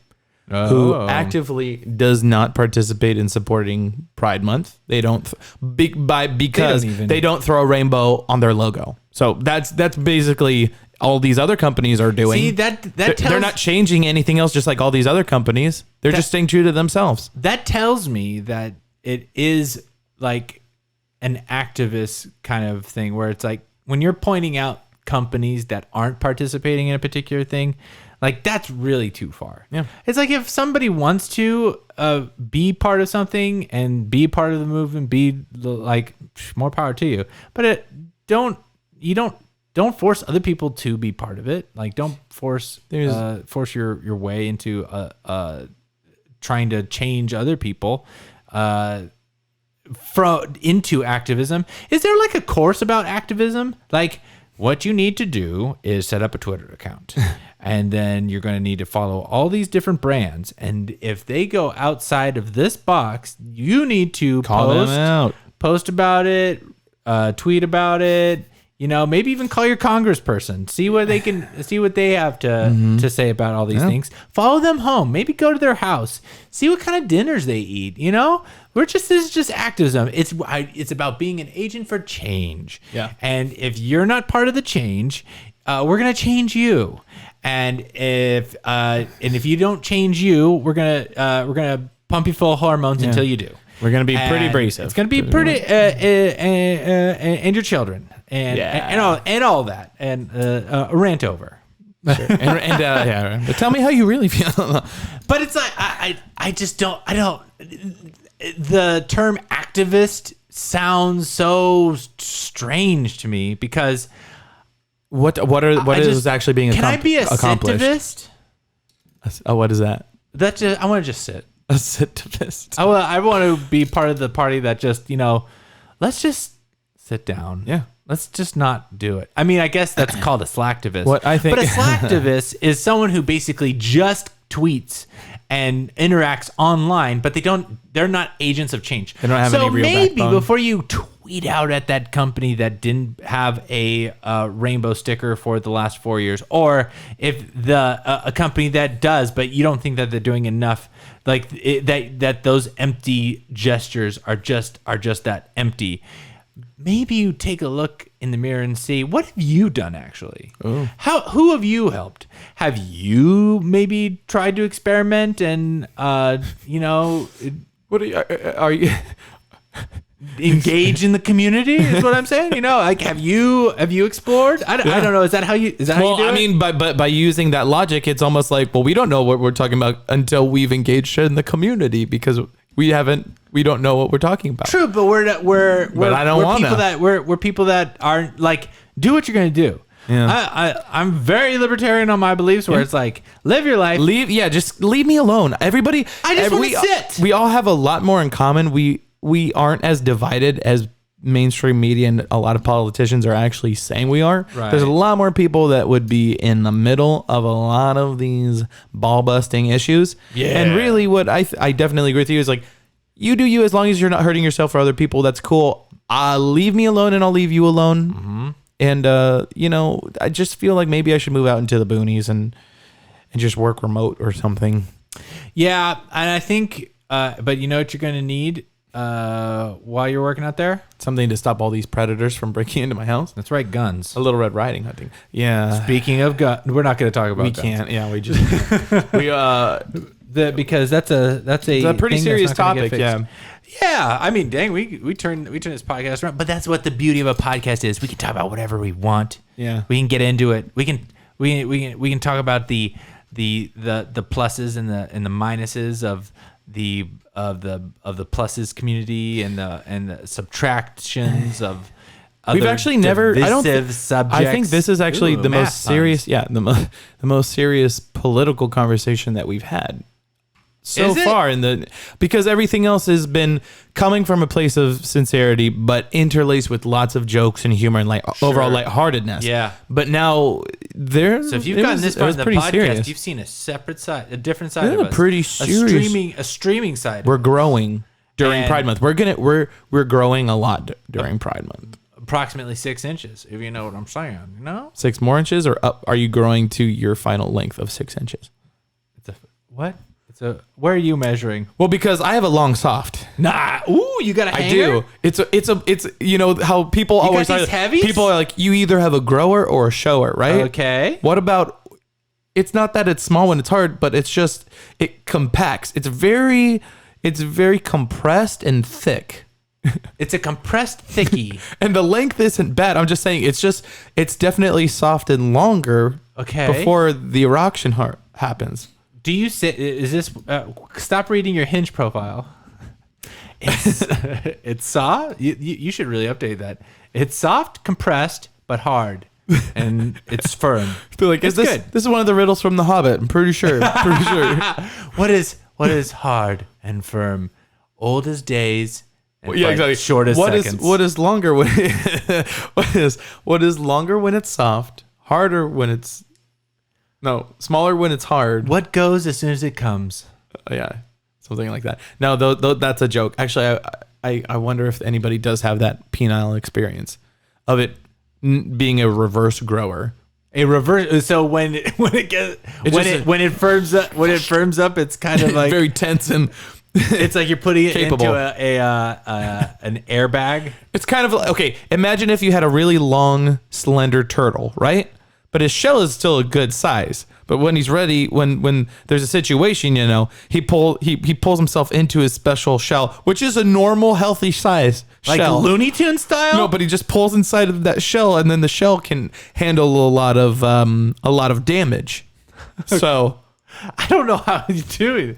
[SPEAKER 1] Who actively does not participate in supporting Pride Month. They don't because they don't throw a rainbow on their logo. So that's basically all these other companies are doing.
[SPEAKER 2] See,
[SPEAKER 1] they're not changing anything else, just like all these other companies. They're just staying true to themselves.
[SPEAKER 2] That tells me that it is like an activist kind of thing where it's like when you're pointing out companies that aren't participating in a particular thing, like that's really too far.
[SPEAKER 1] Yeah.
[SPEAKER 2] It's like if somebody wants to be part of something and be part of the movement, be like more power to you. But don't force other people to be part of it. Like don't force your way into trying to change other people into activism. Is there like a course about activism? Like what you need to do is set up a Twitter account. And then you're going to need to follow all these different brands. And if they go outside of this box, you need to
[SPEAKER 1] Call them out.
[SPEAKER 2] Post about it, tweet about it. Maybe even call your congressperson. See what they have to say about all these things. Follow them home. Maybe go to their house. See what kind of dinners they eat. This is just activism. It's about being an agent for change.
[SPEAKER 1] Yeah.
[SPEAKER 2] And if you're not part of the change, we're gonna change you. And if you don't change you, we're gonna pump you full of hormones until you do.
[SPEAKER 1] We're gonna be pretty abrasive.
[SPEAKER 2] It's gonna be pretty, and your children, and all that, and rant over.
[SPEAKER 1] Sure. But tell me how you really feel.
[SPEAKER 2] But it's like I just don't. The term activist sounds so strange to me because
[SPEAKER 1] what is actually being
[SPEAKER 2] can I be a
[SPEAKER 1] accomplished?
[SPEAKER 2] sitivist?
[SPEAKER 1] What is that?
[SPEAKER 2] I want to just sit.
[SPEAKER 1] A sitivist.
[SPEAKER 2] I want to be part of the party that just let's just sit down.
[SPEAKER 1] Yeah.
[SPEAKER 2] Let's just not do it. I mean, I guess that's called a slacktivist.
[SPEAKER 1] What I think,
[SPEAKER 2] but a slacktivist is someone who basically just tweets and interacts online, but they're not agents of change.
[SPEAKER 1] They don't have any real
[SPEAKER 2] maybe
[SPEAKER 1] backbone.
[SPEAKER 2] Before you tweet out at that company that didn't have a rainbow sticker for the last 4 years, or if a company that does, but you don't think that they're doing enough, like that those empty gestures are just that empty. Maybe you take a look in the mirror and see, what have you done actually?
[SPEAKER 1] Ooh.
[SPEAKER 2] Who have you helped? Have you maybe tried to experiment and
[SPEAKER 1] What are you
[SPEAKER 2] engage in the community? Is what I'm saying. Like have you explored? I don't know. Is that how you do
[SPEAKER 1] I mean, by using that logic, it's almost like, well, we don't know what we're talking about until we've engaged in the community because we don't know what we're talking about.
[SPEAKER 2] True, but we're people that aren't like, do what you're gonna do.
[SPEAKER 1] Yeah.
[SPEAKER 2] I'm very libertarian on my beliefs where it's like, live your life.
[SPEAKER 1] Just leave me alone. Everybody.
[SPEAKER 2] I just want to sit.
[SPEAKER 1] We all have a lot more in common. We aren't as divided as mainstream media and a lot of politicians are actually saying we are.
[SPEAKER 2] Right.
[SPEAKER 1] There's a lot more people that would be in the middle of a lot of these ball busting issues.
[SPEAKER 2] Yeah.
[SPEAKER 1] And really what I definitely agree with you is like, you do you as long as you're not hurting yourself or other people. That's cool. Leave me alone and I'll leave you alone.
[SPEAKER 2] Mm-hmm.
[SPEAKER 1] And, I just feel like maybe I should move out into the boonies and just work remote or something.
[SPEAKER 2] Yeah. And I think, but you know what you're going to need while you're working out there?
[SPEAKER 1] Something to stop all these predators from breaking into my house.
[SPEAKER 2] That's right. Guns.
[SPEAKER 1] A Little Red Riding Hood. Yeah.
[SPEAKER 2] Speaking of guns, we're not going to talk about
[SPEAKER 1] We
[SPEAKER 2] guns.
[SPEAKER 1] can't. Yeah, we just
[SPEAKER 2] because that's a
[SPEAKER 1] pretty
[SPEAKER 2] thing
[SPEAKER 1] serious
[SPEAKER 2] that's not gonna
[SPEAKER 1] topic.
[SPEAKER 2] get
[SPEAKER 1] Yeah.
[SPEAKER 2] fixed. Yeah, I mean, dang, we turn this podcast around, but that's what the beauty of a podcast is. We can talk about whatever we want.
[SPEAKER 1] Yeah.
[SPEAKER 2] We can get into it. We can talk about the pluses and the minuses of the pluses community and the subtractions of.
[SPEAKER 1] We've actually never. I don't.
[SPEAKER 2] Subjects.
[SPEAKER 1] I think this is actually the
[SPEAKER 2] math
[SPEAKER 1] most serious.
[SPEAKER 2] puns.
[SPEAKER 1] Yeah, the most serious political conversation that we've had so
[SPEAKER 2] Is it?
[SPEAKER 1] far because everything else has been coming from a place of sincerity, but interlaced with lots of jokes and humor and overall lightheartedness.
[SPEAKER 2] Yeah.
[SPEAKER 1] But now
[SPEAKER 2] So if you've gotten this far in the podcast, you've seen a separate side, a different side of us.
[SPEAKER 1] Pretty serious.
[SPEAKER 2] A streaming side.
[SPEAKER 1] We're growing during
[SPEAKER 2] And-
[SPEAKER 1] Pride Month. We're growing a lot during Pride Month.
[SPEAKER 2] Approximately 6 inches, if you know what I'm saying.
[SPEAKER 1] 6 more inches, or up? Are you growing to your final length of 6 inches?
[SPEAKER 2] What? Where are you measuring?
[SPEAKER 1] Well, because I have a long soft.
[SPEAKER 2] Nah. Ooh, you got a hanger?
[SPEAKER 1] I do. It's how people always
[SPEAKER 2] got these heavies?
[SPEAKER 1] People are like, you either have a grower or a shower, right?
[SPEAKER 2] Okay.
[SPEAKER 1] What about? It's not that it's small when it's hard, but it's just it compacts. It's very compressed and thick.
[SPEAKER 2] It's a compressed thickie.
[SPEAKER 1] And the length isn't bad. I'm just saying it's definitely soft and longer.
[SPEAKER 2] Okay.
[SPEAKER 1] Before the erection happens.
[SPEAKER 2] Do you sit? Is this? Stop reading your Hinge profile. It's soft. You should really update that. It's soft, compressed, but hard, and it's firm.
[SPEAKER 1] Feel like this is one of the riddles from The Hobbit. I'm pretty sure.
[SPEAKER 2] What is hard and firm? Old as days
[SPEAKER 1] Yeah, exactly.
[SPEAKER 2] Shortest seconds.
[SPEAKER 1] What is longer when what is longer when it's soft, harder when it's smaller when it's hard.
[SPEAKER 2] What goes as soon as it comes?
[SPEAKER 1] Yeah, something like that. No, though that's a joke. Actually, I wonder if anybody does have that penile experience of it being a reverse grower.
[SPEAKER 2] A reverse. So when it firms up, it's kind of like
[SPEAKER 1] very tense and
[SPEAKER 2] it's like you're putting it
[SPEAKER 1] capable.
[SPEAKER 2] into an airbag.
[SPEAKER 1] It's kind of like, okay, imagine if you had a really long, slender turtle, right? But his shell is still a good size. But when he's ready, when there's a situation, he pulls himself into his special shell, which is a normal, healthy size shell.
[SPEAKER 2] Like Looney Tunes style?
[SPEAKER 1] No, but he just pulls inside of that shell, and then the shell can handle a lot of damage. So
[SPEAKER 2] I don't know how you do it.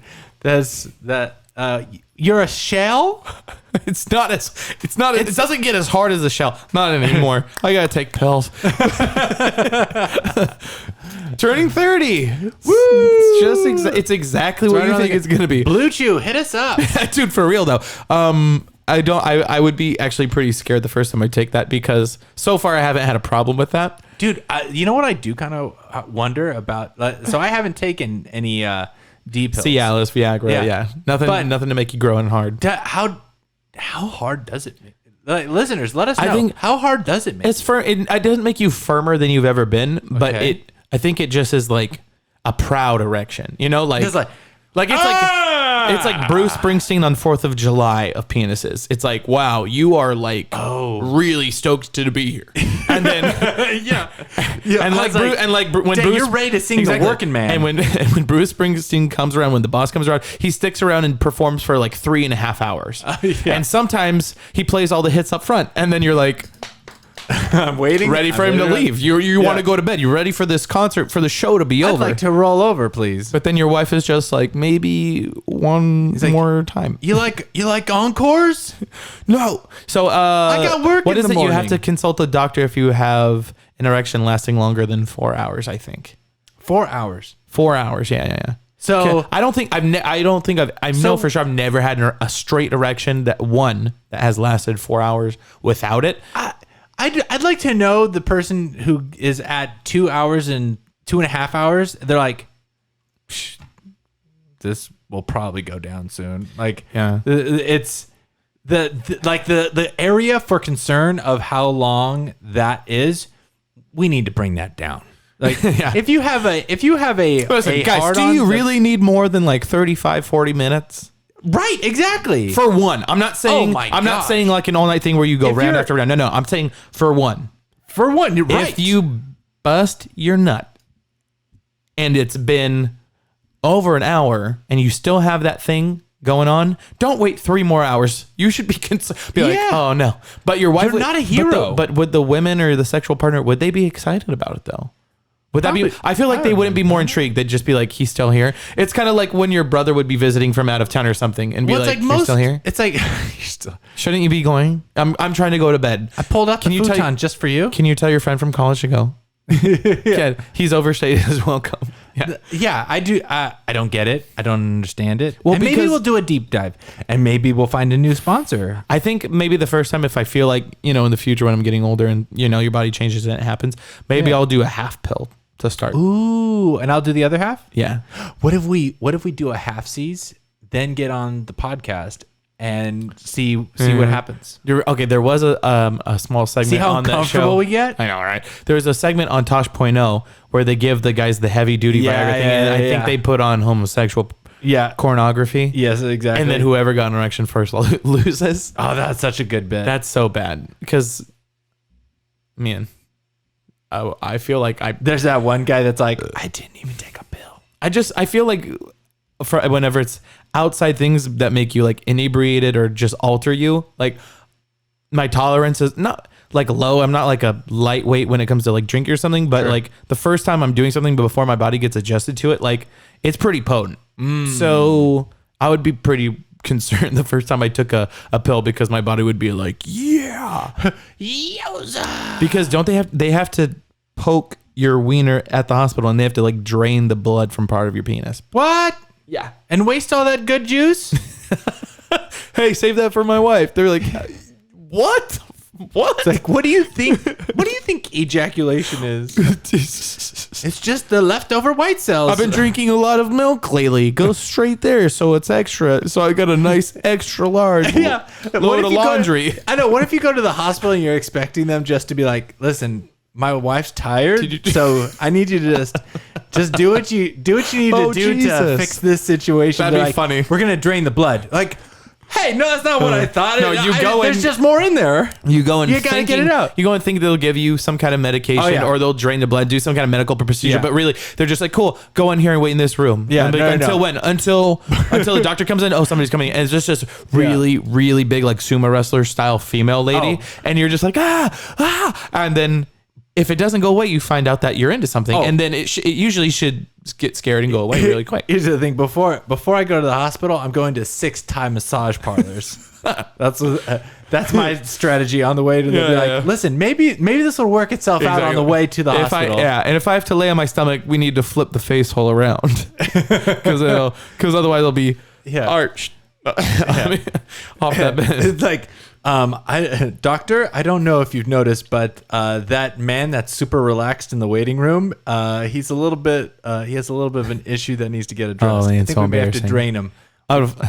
[SPEAKER 2] You're a shell?
[SPEAKER 1] it doesn't get as hard as a shell. Not anymore. I gotta take pills. Turning 30. Woo! It's exactly what you think it's gonna be.
[SPEAKER 2] Blue Chew, hit us up.
[SPEAKER 1] Dude, for real though. I would be actually pretty scared the first time I take that, because so far I haven't had a problem with that.
[SPEAKER 2] Dude, you know what I do kind of wonder about? So I haven't taken any D pills.
[SPEAKER 1] Cialis, Viagra, yeah. Nothing to make you grow in hard.
[SPEAKER 2] How hard does it make? Like, listeners, let us know. I think how hard does it make?
[SPEAKER 1] It doesn't make you firmer than you've ever been, but I think it just is like a proud erection. It's like Bruce Springsteen on 4th of July of penises. It's like, wow, you are like really stoked to be here. And then when Bruce,
[SPEAKER 2] you're ready to sing The Working Man.
[SPEAKER 1] And when Bruce Springsteen comes around, when the boss comes around, he sticks around and performs for like 3.5 hours. And sometimes he plays all the hits up front, and then you're like,
[SPEAKER 2] I'm waiting.
[SPEAKER 1] Ready for him to leave. You want to go to bed. You're ready for this concert, for the show to be over.
[SPEAKER 2] I'd like to roll over, please.
[SPEAKER 1] But then your wife is just like, maybe one more time.
[SPEAKER 2] You like encores?
[SPEAKER 1] No. So
[SPEAKER 2] I got work
[SPEAKER 1] what
[SPEAKER 2] in
[SPEAKER 1] is
[SPEAKER 2] the
[SPEAKER 1] it?
[SPEAKER 2] morning.
[SPEAKER 1] You have to consult a doctor if you have an erection lasting longer than 4 hours, I think.
[SPEAKER 2] 4 hours.
[SPEAKER 1] 4 hours, yeah.
[SPEAKER 2] So
[SPEAKER 1] I don't think I know for sure I've never had a straight erection that has lasted 4 hours without it.
[SPEAKER 2] I'd like to know the person who is at 2 hours and 2.5 hours. They're like, this will probably go down soon. Like,
[SPEAKER 1] yeah,
[SPEAKER 2] it's the area for concern of how long that is. We need to bring that down. Like, if you have a
[SPEAKER 1] listen, guys, do you really need more than like 35, 40 minutes?
[SPEAKER 2] Right, exactly.
[SPEAKER 1] For one, I'm not saying not saying like an all night thing where you go round after round. No, I'm saying for one.
[SPEAKER 2] For one, you're right.
[SPEAKER 1] If you bust your nut and it's been over an hour and you still have that thing going on, don't wait 3 more hours. You should be like, oh no. But your wife,
[SPEAKER 2] you're not a hero.
[SPEAKER 1] But would the women or the sexual partner, would they be excited about it though? Would that be? I feel like they wouldn't be more intrigued. They'd just be like, he's still here. It's kind of like when your brother would be visiting from out of town or something and be like, you're still here?
[SPEAKER 2] It's like, you're still.
[SPEAKER 1] Shouldn't you be going? I'm trying to go to bed.
[SPEAKER 2] I pulled out the futon just for you.
[SPEAKER 1] Can you tell your friend from college to go? Yeah, he's overstayed his welcome.
[SPEAKER 2] Yeah, I do. I don't get it. I don't understand it.
[SPEAKER 1] Well,
[SPEAKER 2] and maybe we'll do a deep dive, and maybe we'll find a new sponsor.
[SPEAKER 1] I think maybe the first time, if I feel like, in the future when I'm getting older and your body changes and it happens, maybe I'll do a half pill to start.
[SPEAKER 2] Ooh, and I'll do the other half?
[SPEAKER 1] Yeah.
[SPEAKER 2] What if we do a half C's, then get on the podcast and see what happens?
[SPEAKER 1] Okay, there was a small segment.
[SPEAKER 2] See how
[SPEAKER 1] on that
[SPEAKER 2] comfortable
[SPEAKER 1] show.
[SPEAKER 2] we get?
[SPEAKER 1] I know, right? There was a segment on Tosh.0 where they give the guys the heavy duty Viagra thing, and I think they put on homosexual pornography.
[SPEAKER 2] Yes, exactly.
[SPEAKER 1] And then whoever got an erection first loses.
[SPEAKER 2] Oh, that's such a good bit.
[SPEAKER 1] That's so bad because, man, I feel like there's
[SPEAKER 2] that one guy that's like, I didn't even take a pill.
[SPEAKER 1] I feel like whenever it's outside things that make you like inebriated or just alter you, like my tolerance is not like low. I'm not like a lightweight when it comes to like drinking or something, but like the first time I'm doing something before my body gets adjusted to it, like it's pretty potent. So I would be pretty concerned the first time I took a pill because my body would be like, yeah, because don't they have to poke your wiener at the hospital and they have to like drain the blood from part of your penis.
[SPEAKER 2] What?
[SPEAKER 1] Yeah.
[SPEAKER 2] And waste all that good juice?
[SPEAKER 1] Hey, save that for my wife. They're like, what? What?
[SPEAKER 2] It's like, what do you think? What do you think ejaculation is? It's just the leftover white cells.
[SPEAKER 1] I've been drinking a lot of milk lately. Go straight there, so it's extra. So I got a nice extra large load of laundry.
[SPEAKER 2] I know. What if you go to the hospital and you're expecting them just to be like, listen, my wife's tired, so I need you to just do what you need to do to fix this situation.
[SPEAKER 1] That'd be
[SPEAKER 2] like,
[SPEAKER 1] funny.
[SPEAKER 2] We're gonna drain the blood. Like, hey, no, that's not what I thought.
[SPEAKER 1] No, you go
[SPEAKER 2] there's
[SPEAKER 1] and-
[SPEAKER 2] just more in there.
[SPEAKER 1] You go and
[SPEAKER 2] You gotta get it out.
[SPEAKER 1] You go and think they'll give you some kind of medication or they'll drain the blood, do some kind of medical procedure.
[SPEAKER 2] Yeah.
[SPEAKER 1] But really, they're just like, cool, go in here and wait in this room.
[SPEAKER 2] Yeah,
[SPEAKER 1] And
[SPEAKER 2] no.
[SPEAKER 1] until when? Until the doctor comes in. Oh, somebody's coming in. And it's just really, really big, like sumo wrestler style female lady.
[SPEAKER 2] Oh.
[SPEAKER 1] And you're just like, and then if it doesn't go away, you find out that you're into something.
[SPEAKER 2] Oh.
[SPEAKER 1] And then it usually should get scared and go away really quick.
[SPEAKER 2] Here's the thing: before I go to the hospital, I'm going to 6 Thai massage parlors. That's my strategy on the way to the. Listen, maybe this will work itself out on the way to the hospital.
[SPEAKER 1] And if I have to lay on my stomach, we need to flip the face hole around because otherwise it'll be arched. I mean, off that bed.
[SPEAKER 2] It's like, doctor, I don't know if you've noticed, but that man that's super relaxed in the waiting room, he has a little bit of an issue that needs to get addressed.
[SPEAKER 1] Oh, man,
[SPEAKER 2] I
[SPEAKER 1] it's
[SPEAKER 2] think
[SPEAKER 1] so
[SPEAKER 2] we may have to
[SPEAKER 1] embarrassing.
[SPEAKER 2] drain him.
[SPEAKER 1] Out of,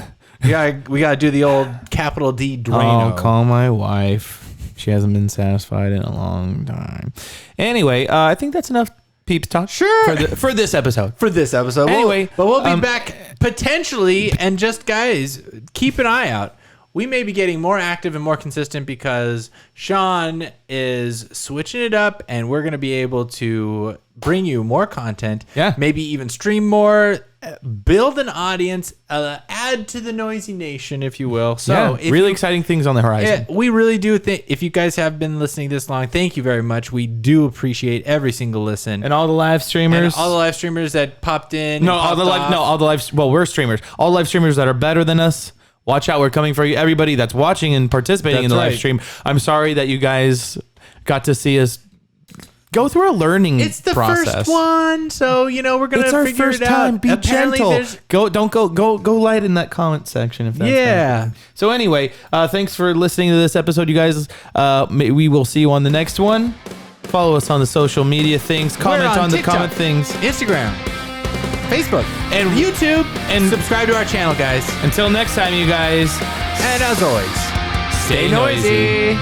[SPEAKER 2] We gotta do the old capital D Drano.
[SPEAKER 1] I'll call my wife. She hasn't been satisfied in a long time. Anyway, I think that's enough peeps talk.
[SPEAKER 2] Sure.
[SPEAKER 1] For this episode.
[SPEAKER 2] For this episode.
[SPEAKER 1] Anyway,
[SPEAKER 2] but we'll be back potentially, and just guys, keep an eye out. We may be getting more active and more consistent because Sean is switching it up, and we're going to be able to bring you more content.
[SPEAKER 1] Yeah.
[SPEAKER 2] Maybe even stream more, build an audience, add to the noisy nation, if you will. So
[SPEAKER 1] really exciting things on the horizon.
[SPEAKER 2] we really do think, if you guys have been listening this long, thank you very much. We do appreciate every single listen.
[SPEAKER 1] And all the live streamers.
[SPEAKER 2] And all the live streamers that popped in.
[SPEAKER 1] We're streamers. All the live streamers that are better than us. Watch out, we're coming for you. Everybody that's watching and participating in the live stream. I'm sorry that you guys got to see us go through a learning process.
[SPEAKER 2] It's the first one, so we're gonna
[SPEAKER 1] It's our
[SPEAKER 2] figure
[SPEAKER 1] first
[SPEAKER 2] it
[SPEAKER 1] time.
[SPEAKER 2] out.
[SPEAKER 1] Be
[SPEAKER 2] Apparently
[SPEAKER 1] gentle. Go light in that comment section if that's fine. So anyway, thanks for listening to this episode, you guys. We will see you on the next one. Follow us on the social media things. Comment on the
[SPEAKER 2] TikTok,
[SPEAKER 1] comment things.
[SPEAKER 2] Instagram, Facebook, and YouTube, and subscribe to our channel, guys.
[SPEAKER 1] Until next time, you guys.
[SPEAKER 2] And as always,
[SPEAKER 1] Stay noisy.